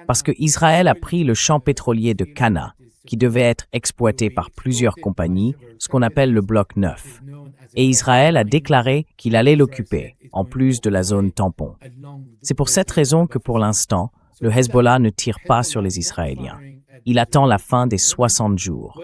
Parce que Israël a pris le champ pétrolier de Cana, qui devait être exploité par plusieurs compagnies, ce qu'on appelle le bloc 9. Et Israël a déclaré qu'il allait l'occuper, en plus de la zone tampon. C'est pour cette raison que pour l'instant, le Hezbollah ne tire pas sur les Israéliens. Il attend la fin des 60 jours.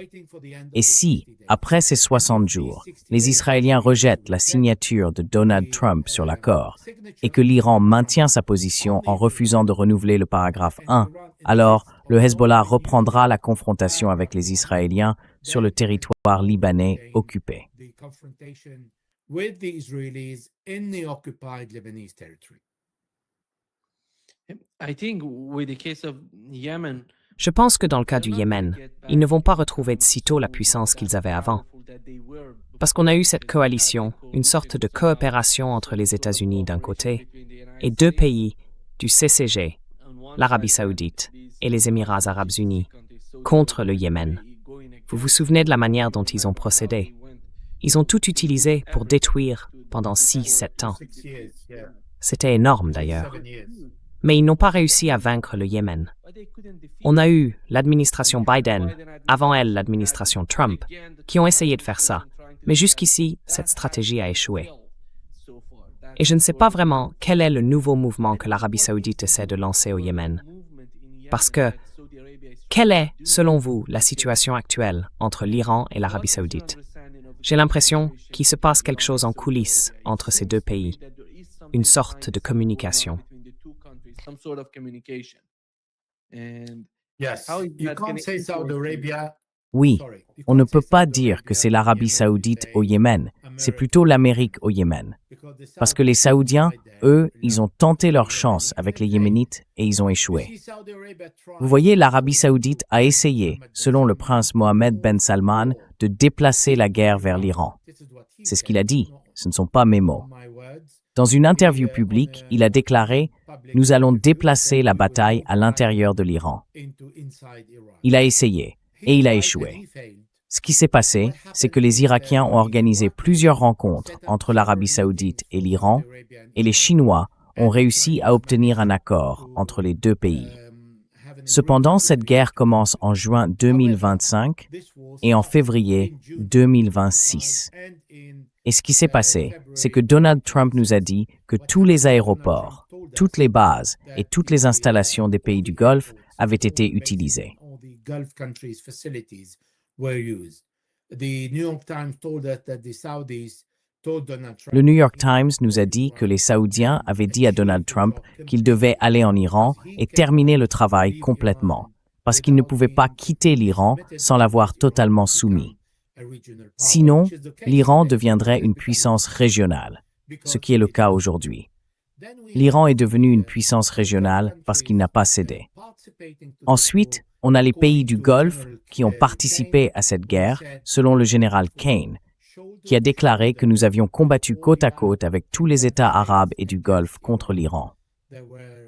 Et si, après ces 60 jours, les Israéliens rejettent la signature de Donald Trump sur l'accord et que l'Iran maintient sa position en refusant de renouveler le paragraphe 1, alors le Hezbollah reprendra la confrontation avec les Israéliens sur le territoire libanais occupé. Je pense que dans le cas du Yémen, ils ne vont pas retrouver de sitôt la puissance qu'ils avaient avant. Parce qu'on a eu cette coalition, une sorte de coopération entre les États-Unis d'un côté et 2 pays du CCG, l'Arabie saoudite et les Émirats arabes unis, contre le Yémen. Vous vous souvenez de la manière dont ils ont procédé? Ils ont tout utilisé pour détruire pendant 6-7 ans. C'était énorme d'ailleurs. Mais ils n'ont pas réussi à vaincre le Yémen. On a eu l'administration Biden, avant elle l'administration Trump, qui ont essayé de faire ça. Mais jusqu'ici, cette stratégie a échoué. Et je ne sais pas vraiment quel est le nouveau mouvement que l'Arabie saoudite essaie de lancer au Yémen. Parce que, quelle est, selon vous, la situation actuelle entre l'Iran et l'Arabie saoudite? J'ai l'impression qu'il se passe quelque chose en coulisses entre ces deux pays, une sorte de communication. Oui, on ne peut pas dire que c'est l'Arabie saoudite au Yémen, c'est plutôt l'Amérique au Yémen. Parce que les Saoudiens, eux, ils ont tenté leur chance avec les Yéménites et ils ont échoué. Vous voyez, l'Arabie saoudite a essayé, selon le prince Mohammed Ben Salman, de déplacer la guerre vers l'Iran. C'est ce qu'il a dit, ce ne sont pas mes mots. Dans une interview publique, il a déclaré « Nous allons déplacer la bataille à l'intérieur de l'Iran ». Il a essayé et il a échoué. Ce qui s'est passé, c'est que les Irakiens ont organisé plusieurs rencontres entre l'Arabie saoudite et l'Iran, et les Chinois ont réussi à obtenir un accord entre les deux pays. Cependant, cette guerre commence en juin 2025 et en février 2026. Et ce qui s'est passé, c'est que Donald Trump nous a dit que tous les aéroports, toutes les bases et toutes les installations des pays du Golfe avaient été utilisées. Le New York Times nous a dit que les Saoudiens avaient dit à Donald Trump qu'il devait aller en Iran et terminer le travail complètement, parce qu'il ne pouvait pas quitter l'Iran sans l'avoir totalement soumis. Sinon, l'Iran deviendrait une puissance régionale, ce qui est le cas aujourd'hui. L'Iran est devenu une puissance régionale parce qu'il n'a pas cédé. Ensuite, on a les pays du Golfe qui ont participé à cette guerre, selon le général Kane, qui a déclaré que nous avions combattu côte à côte avec tous les États arabes et du Golfe contre l'Iran.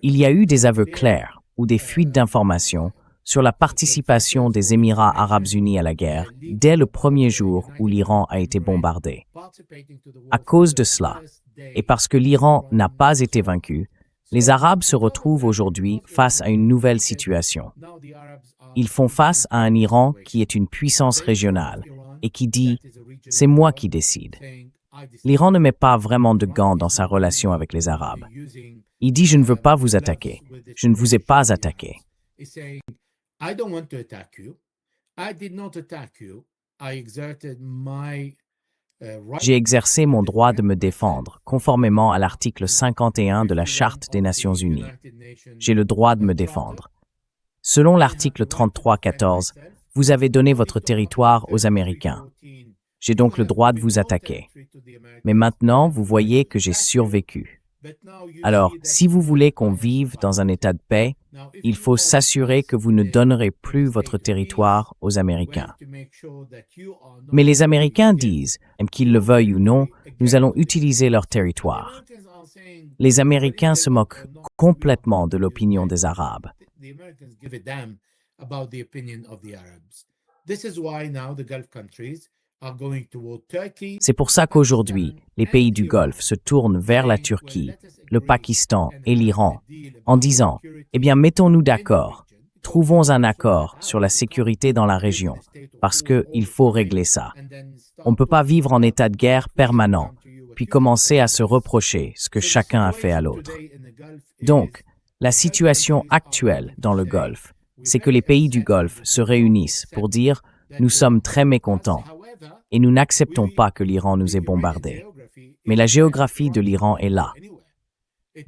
Il y a eu des aveux clairs ou des fuites d'informations sur la participation des Émirats arabes unis à la guerre dès le premier jour où l'Iran a été bombardé. À cause de cela, et parce que l'Iran n'a pas été vaincu, les Arabes se retrouvent aujourd'hui face à une nouvelle situation. Ils font face à un Iran qui est une puissance régionale et qui dit « c'est moi qui décide ». L'Iran ne met pas vraiment de gants dans sa relation avec les Arabes. Il dit « je ne veux pas vous attaquer, je ne vous ai pas attaqué ». J'ai exercé mon droit de me défendre, conformément à l'article 51 de la Charte des Nations Unies. J'ai le droit de me défendre. Selon l'article 33.14, vous avez donné votre territoire aux Américains. J'ai donc le droit de vous attaquer. Mais maintenant, vous voyez que j'ai survécu. Alors, si vous voulez qu'on vive dans un état de paix, il faut s'assurer que vous ne donnerez plus votre territoire aux Américains. Mais les Américains disent, qu'ils le veuillent ou non, nous allons utiliser leur territoire. Les Américains se moquent complètement de l'opinion des Arabes. C'est pour ça qu'aujourd'hui, les pays du Golfe se tournent vers la Turquie, le Pakistan et l'Iran, en disant « Eh bien, mettons-nous d'accord, trouvons un accord sur la sécurité dans la région, parce qu'il faut régler ça. On ne peut pas vivre en état de guerre permanent, puis commencer à se reprocher ce que chacun a fait à l'autre. » Donc, la situation actuelle dans le Golfe, c'est que les pays du Golfe se réunissent pour dire « Nous sommes très mécontents. » Et nous n'acceptons pas que l'Iran nous ait bombardés. Mais la géographie de l'Iran est là.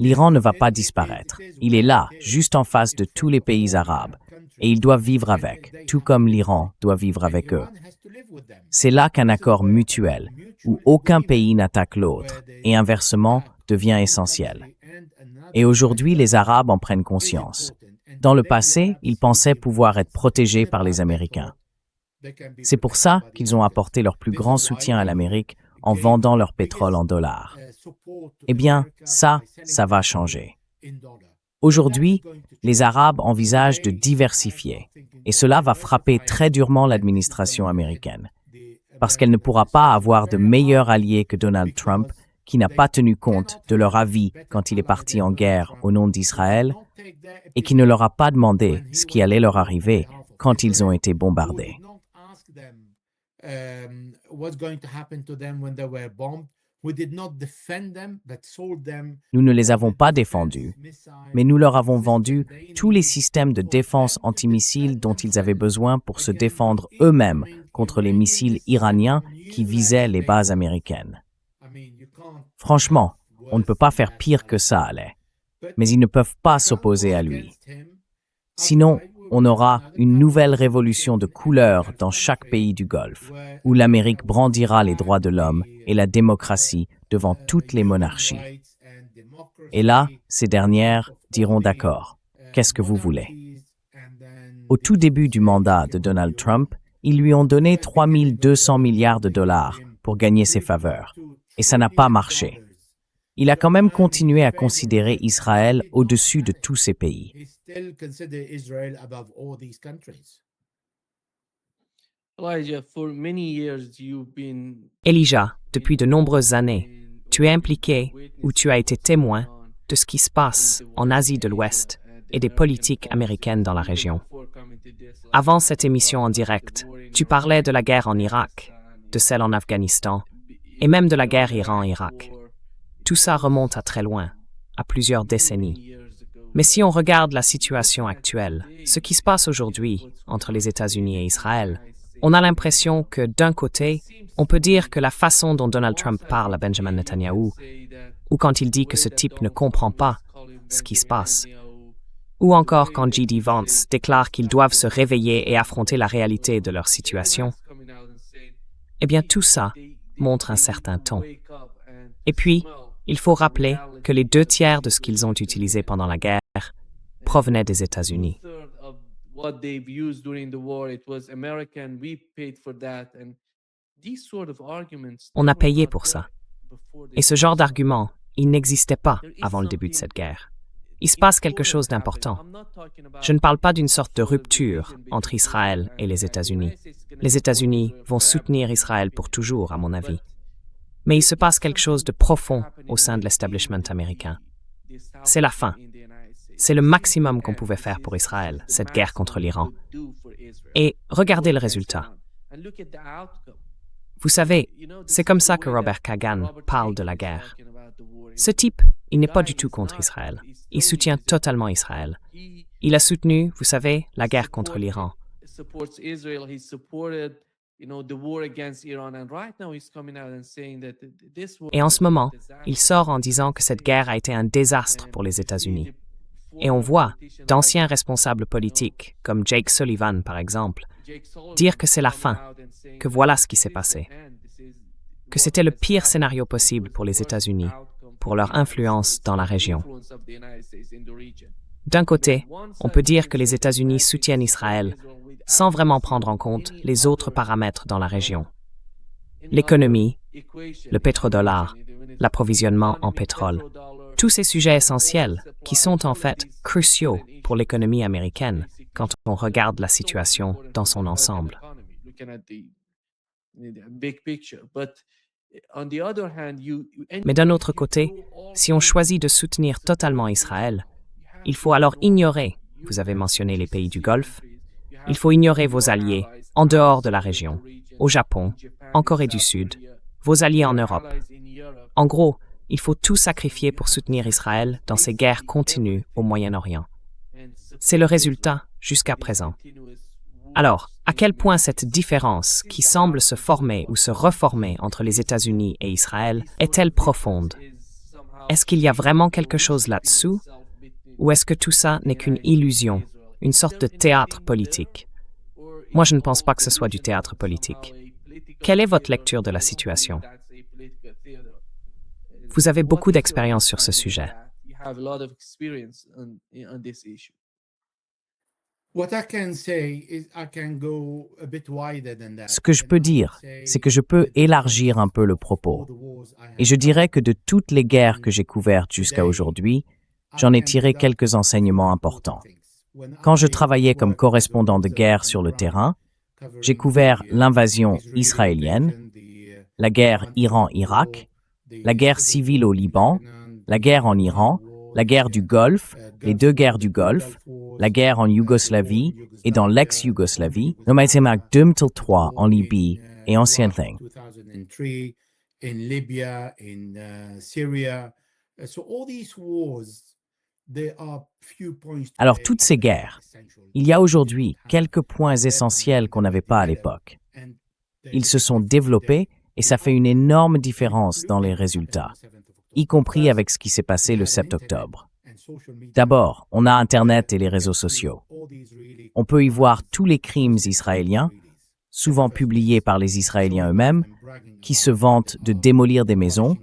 L'Iran ne va pas disparaître. Il est là, juste en face de tous les pays arabes. Et ils doivent vivre avec, tout comme l'Iran doit vivre avec eux. C'est là qu'un accord mutuel, où aucun pays n'attaque l'autre, et inversement, devient essentiel. Et aujourd'hui, les Arabes en prennent conscience. Dans le passé, ils pensaient pouvoir être protégés par les Américains. C'est pour ça qu'ils ont apporté leur plus grand soutien à l'Amérique en vendant leur pétrole en dollars. Eh bien, ça va changer. Aujourd'hui, les Arabes envisagent de diversifier, et cela va frapper très durement l'administration américaine, parce qu'elle ne pourra pas avoir de meilleur allié que Donald Trump, qui n'a pas tenu compte de leur avis quand il est parti en guerre au nom d'Israël et qui ne leur a pas demandé ce qui allait leur arriver quand ils ont été bombardés. Nous ne les avons pas défendus, mais nous leur avons vendu tous les systèmes de défense antimissiles dont ils avaient besoin pour se défendre eux-mêmes contre les missiles iraniens qui visaient les bases américaines. Franchement, on ne peut pas faire pire que ça, Alais. Mais ils ne peuvent pas s'opposer à lui. Sinon, on aura une nouvelle révolution de couleurs dans chaque pays du Golfe, où l'Amérique brandira les droits de l'homme et la démocratie devant toutes les monarchies. Et là, ces dernières diront d'accord, qu'est-ce que vous voulez? Au tout début du mandat de Donald Trump, ils lui ont donné 3 200 milliards de dollars pour gagner ses faveurs, et ça n'a pas marché. Il a quand même continué à considérer Israël au-dessus de tous ces pays. Elijah, depuis de nombreuses années, tu es impliqué ou tu as été témoin de ce qui se passe en Asie de l'Ouest et des politiques américaines dans la région. Avant cette émission en direct, tu parlais de la guerre en Irak, de celle en Afghanistan et même de la guerre Iran-Irak. Tout ça remonte à très loin, à plusieurs décennies. Mais si on regarde la situation actuelle, ce qui se passe aujourd'hui entre les États-Unis et Israël, on a l'impression que d'un côté, on peut dire que la façon dont Donald Trump parle à Benjamin Netanyahou, ou quand il dit que ce type ne comprend pas ce qui se passe, ou encore quand J.D. Vance déclare qu'ils doivent se réveiller et affronter la réalité de leur situation, eh bien tout ça montre un certain ton. Et puis, il faut rappeler que les 2/3 de ce qu'ils ont utilisé pendant la guerre provenaient des États-Unis. On a payé pour ça. Et ce genre d'argument, il n'existait pas avant le début de cette guerre. Il se passe quelque chose d'important. Je ne parle pas d'une sorte de rupture entre Israël et les États-Unis. Les États-Unis vont soutenir Israël pour toujours, à mon avis. Mais il se passe quelque chose de profond au sein de l'establishment américain. C'est la fin. C'est le maximum qu'on pouvait faire pour Israël, cette guerre contre l'Iran. Et regardez le résultat. Vous savez, c'est comme ça que Robert Kagan parle de la guerre. Ce type, il n'est pas du tout contre Israël. Il soutient totalement Israël. Il a soutenu, vous savez, la guerre contre l'Iran. Et en ce moment, il sort en disant que cette guerre a été un désastre pour les États-Unis. Et on voit d'anciens responsables politiques, comme Jake Sullivan par exemple, dire que c'est la fin, que voilà ce qui s'est passé, que c'était le pire scénario possible pour les États-Unis, pour leur influence dans la région. D'un côté, on peut dire que les États-Unis soutiennent Israël sans vraiment prendre en compte les autres paramètres dans la région. L'économie, le pétrodollar, l'approvisionnement en pétrole, tous ces sujets essentiels qui sont en fait cruciaux pour l'économie américaine quand on regarde la situation dans son ensemble. Mais d'un autre côté, si on choisit de soutenir totalement Israël, il faut alors ignorer, vous avez mentionné les pays du Golfe, il faut ignorer vos alliés en dehors de la région, au Japon, en Corée du Sud, vos alliés en Europe. En gros, il faut tout sacrifier pour soutenir Israël dans ses guerres continues au Moyen-Orient. C'est le résultat jusqu'à présent. Alors, à quel point cette différence qui semble se former ou se reformer entre les États-Unis et Israël est-elle profonde? Est-ce qu'il y a vraiment quelque chose là-dessous? Ou est-ce que tout ça n'est qu'une illusion, une sorte de théâtre politique? Moi, je ne pense pas que ce soit du théâtre politique. Quelle est votre lecture de la situation? Vous avez beaucoup d'expérience sur ce sujet. Ce que je peux dire, c'est que je peux élargir un peu le propos. Et je dirais que de toutes les guerres que j'ai couvertes jusqu'à aujourd'hui, j'en ai tiré quelques enseignements importants. Quand je travaillais comme correspondant de guerre sur le terrain, j'ai couvert l'invasion israélienne, la guerre Iran-Irak, la guerre civile au Liban, la guerre en Iran, la guerre du Golfe, les deux guerres du Golfe, la guerre en Yougoslavie et dans l'ex-Yougoslavie, notamment 2003 en Libye et Ancien Thing. In Libya, in Syria. Alors, toutes ces guerres, il y a aujourd'hui quelques points essentiels qu'on n'avait pas à l'époque. Ils se sont développés et ça fait une énorme différence dans les résultats, y compris avec ce qui s'est passé le 7 octobre. D'abord, on a Internet et les réseaux sociaux. On peut y voir tous les crimes israéliens, souvent publiés par les Israéliens eux-mêmes, qui se vantent de démolir des maisons,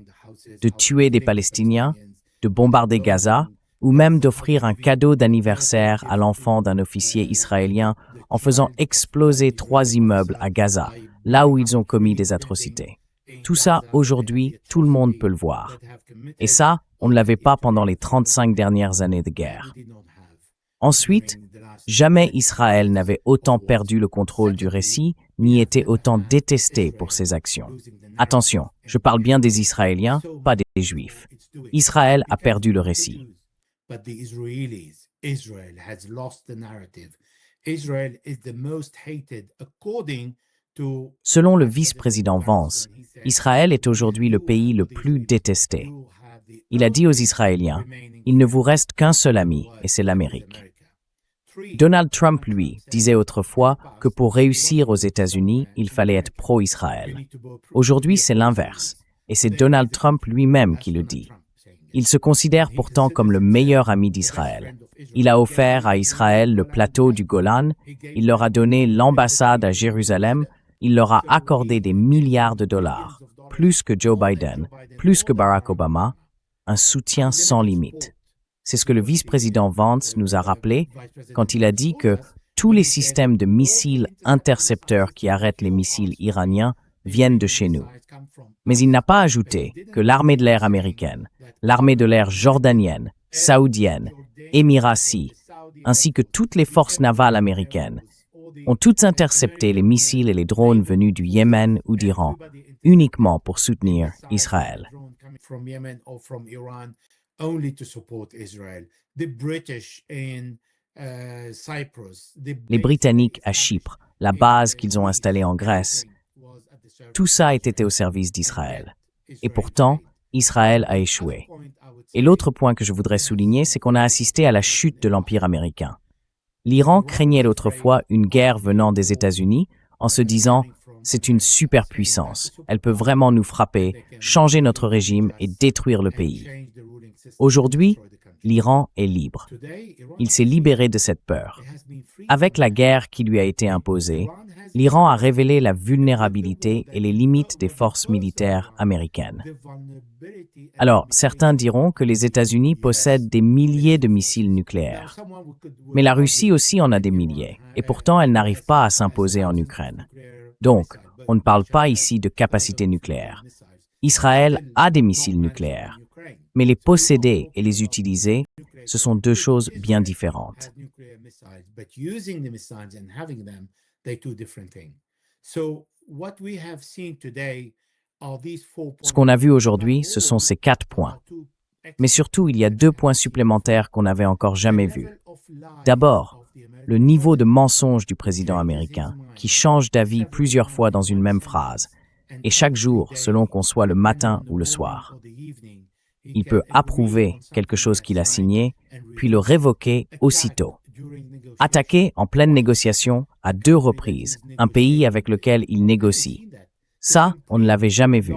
de tuer des Palestiniens, de bombarder Gaza, ou même d'offrir un cadeau d'anniversaire à l'enfant d'un officier israélien en faisant exploser 3 immeubles à Gaza, là où ils ont commis des atrocités. Tout ça, aujourd'hui, tout le monde peut le voir. Et ça, on ne l'avait pas pendant les 35 dernières années de guerre. Ensuite, jamais Israël n'avait autant perdu le contrôle du récit, ni été autant détesté pour ses actions. Attention, je parle bien des Israéliens, pas des Juifs. Israël a perdu le récit. Selon le vice-président Vance, Israël est aujourd'hui le pays le plus détesté. Il a dit aux Israéliens, « Il ne vous reste qu'un seul ami, et c'est l'Amérique. » Donald Trump, lui, disait autrefois que pour réussir aux États-Unis, il fallait être pro-Israël. Aujourd'hui, c'est l'inverse, et c'est Donald Trump lui-même qui le dit. Il se considère pourtant comme le meilleur ami d'Israël. Il a offert à Israël le plateau du Golan, il leur a donné l'ambassade à Jérusalem, il leur a accordé des milliards de dollars, plus que Joe Biden, plus que Barack Obama, un soutien sans limite. C'est ce que le vice-président Vance nous a rappelé quand il a dit que tous les systèmes de missiles intercepteurs qui arrêtent les missiles iraniens viennent de chez nous. Mais il n'a pas ajouté que l'armée de l'air américaine, l'armée de l'air jordanienne, saoudienne, émiratie, ainsi que toutes les forces navales américaines, ont toutes intercepté les missiles et les drones venus du Yémen ou d'Iran, uniquement pour soutenir Israël. Les Britanniques à Chypre, la base qu'ils ont installée en Grèce, tout ça a été au service d'Israël. Et pourtant, Israël a échoué. Et l'autre point que je voudrais souligner, c'est qu'on a assisté à la chute de l'Empire américain. L'Iran craignait autrefois une guerre venant des États-Unis en se disant « c'est une superpuissance, elle peut vraiment nous frapper, changer notre régime et détruire le pays ». Aujourd'hui, l'Iran est libre. Il s'est libéré de cette peur. Avec la guerre qui lui a été imposée, l'Iran a révélé la vulnérabilité et les limites des forces militaires américaines. Alors, certains diront que les États-Unis possèdent des milliers de missiles nucléaires. Mais la Russie aussi en a des milliers, et pourtant elle n'arrive pas à s'imposer en Ukraine. Donc, on ne parle pas ici de capacité nucléaire. Israël a des missiles nucléaires, mais les posséder et les utiliser, ce sont deux choses bien différentes. Ce qu'on a vu aujourd'hui, ce sont ces 4 points. Mais surtout, il y a 2 points supplémentaires qu'on n'avait encore jamais vus. D'abord, le niveau de mensonge du président américain, qui change d'avis plusieurs fois dans une même phrase, et chaque jour, selon qu'on soit le matin ou le soir. Il peut approuver quelque chose qu'il a signé, puis le révoquer aussitôt. Attaquer en pleine négociation à 2 reprises un pays avec lequel il négocie. Ça, on ne l'avait jamais vu.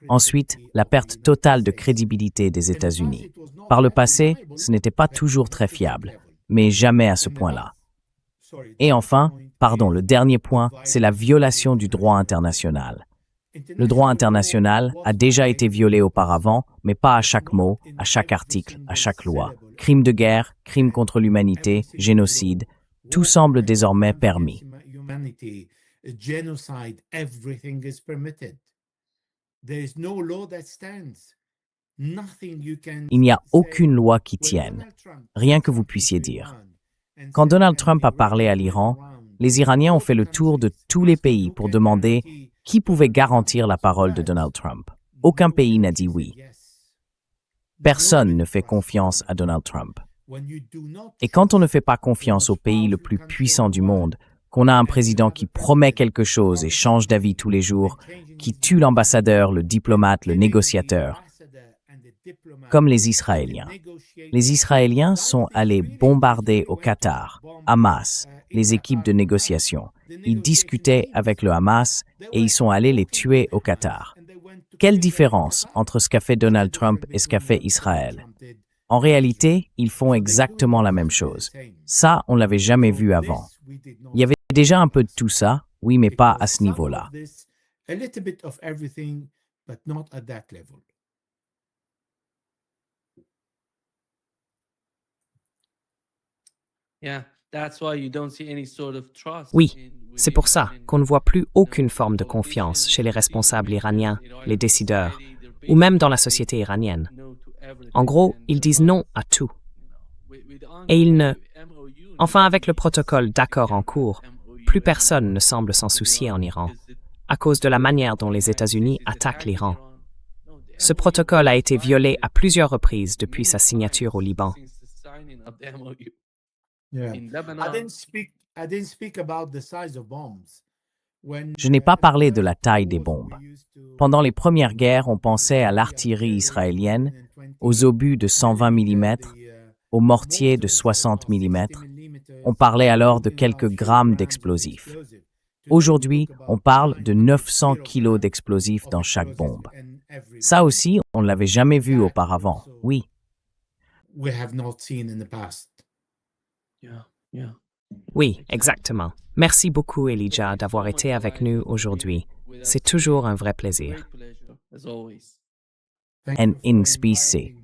Ensuite, la perte totale de crédibilité des États-Unis. Par le passé, ce n'était pas toujours très fiable, mais jamais à ce point-là. Et enfin, le dernier point, c'est la violation du droit international. Le droit international a déjà été violé auparavant, mais pas à chaque mot, à chaque article, à chaque loi. Crimes de guerre, crimes contre l'humanité, génocide, tout semble désormais permis. Il n'y a aucune loi qui tienne, rien que vous puissiez dire. Quand Donald Trump a parlé à l'Iran, les Iraniens ont fait le tour de tous les pays pour demander qui pouvait garantir la parole de Donald Trump. Aucun pays n'a dit oui. Personne ne fait confiance à Donald Trump. Et quand on ne fait pas confiance au pays le plus puissant du monde, qu'on a un président qui promet quelque chose et change d'avis tous les jours, qui tue l'ambassadeur, le diplomate, le négociateur, comme les Israéliens. Les Israéliens sont allés bombarder au Qatar, Hamas, les équipes de négociation. Ils discutaient avec le Hamas et ils sont allés les tuer au Qatar. Quelle différence entre ce qu'a fait Donald Trump et ce qu'a fait Israël? En réalité, ils font exactement la même chose. Ça, on ne l'avait jamais vu avant. Il y avait déjà un peu de tout ça, oui, mais pas à ce niveau-là. Oui, c'est pour ça qu'on ne voit plus aucune forme de confiance chez les responsables iraniens, les décideurs, ou même dans la société iranienne. En gros, ils disent non à tout. Et ils ne... Enfin, avec le protocole d'accord en cours, plus personne ne semble s'en soucier en Iran, à cause de la manière dont les États-Unis attaquent l'Iran. Ce protocole a été violé à plusieurs reprises depuis sa signature au Liban. Je n'ai pas parlé de la taille des bombes. Pendant les premières guerres, on pensait à l'artillerie israélienne, aux obus de 120 mm, aux mortiers de 60 mm. On parlait alors de quelques grammes d'explosifs. Aujourd'hui, on parle de 900 kilos d'explosifs dans chaque bombe. Ça aussi, on ne l'avait jamais vu auparavant, oui. Oui, exactement. Merci beaucoup, Elijah, d'avoir été avec nous aujourd'hui. C'est toujours un vrai plaisir. En in specie.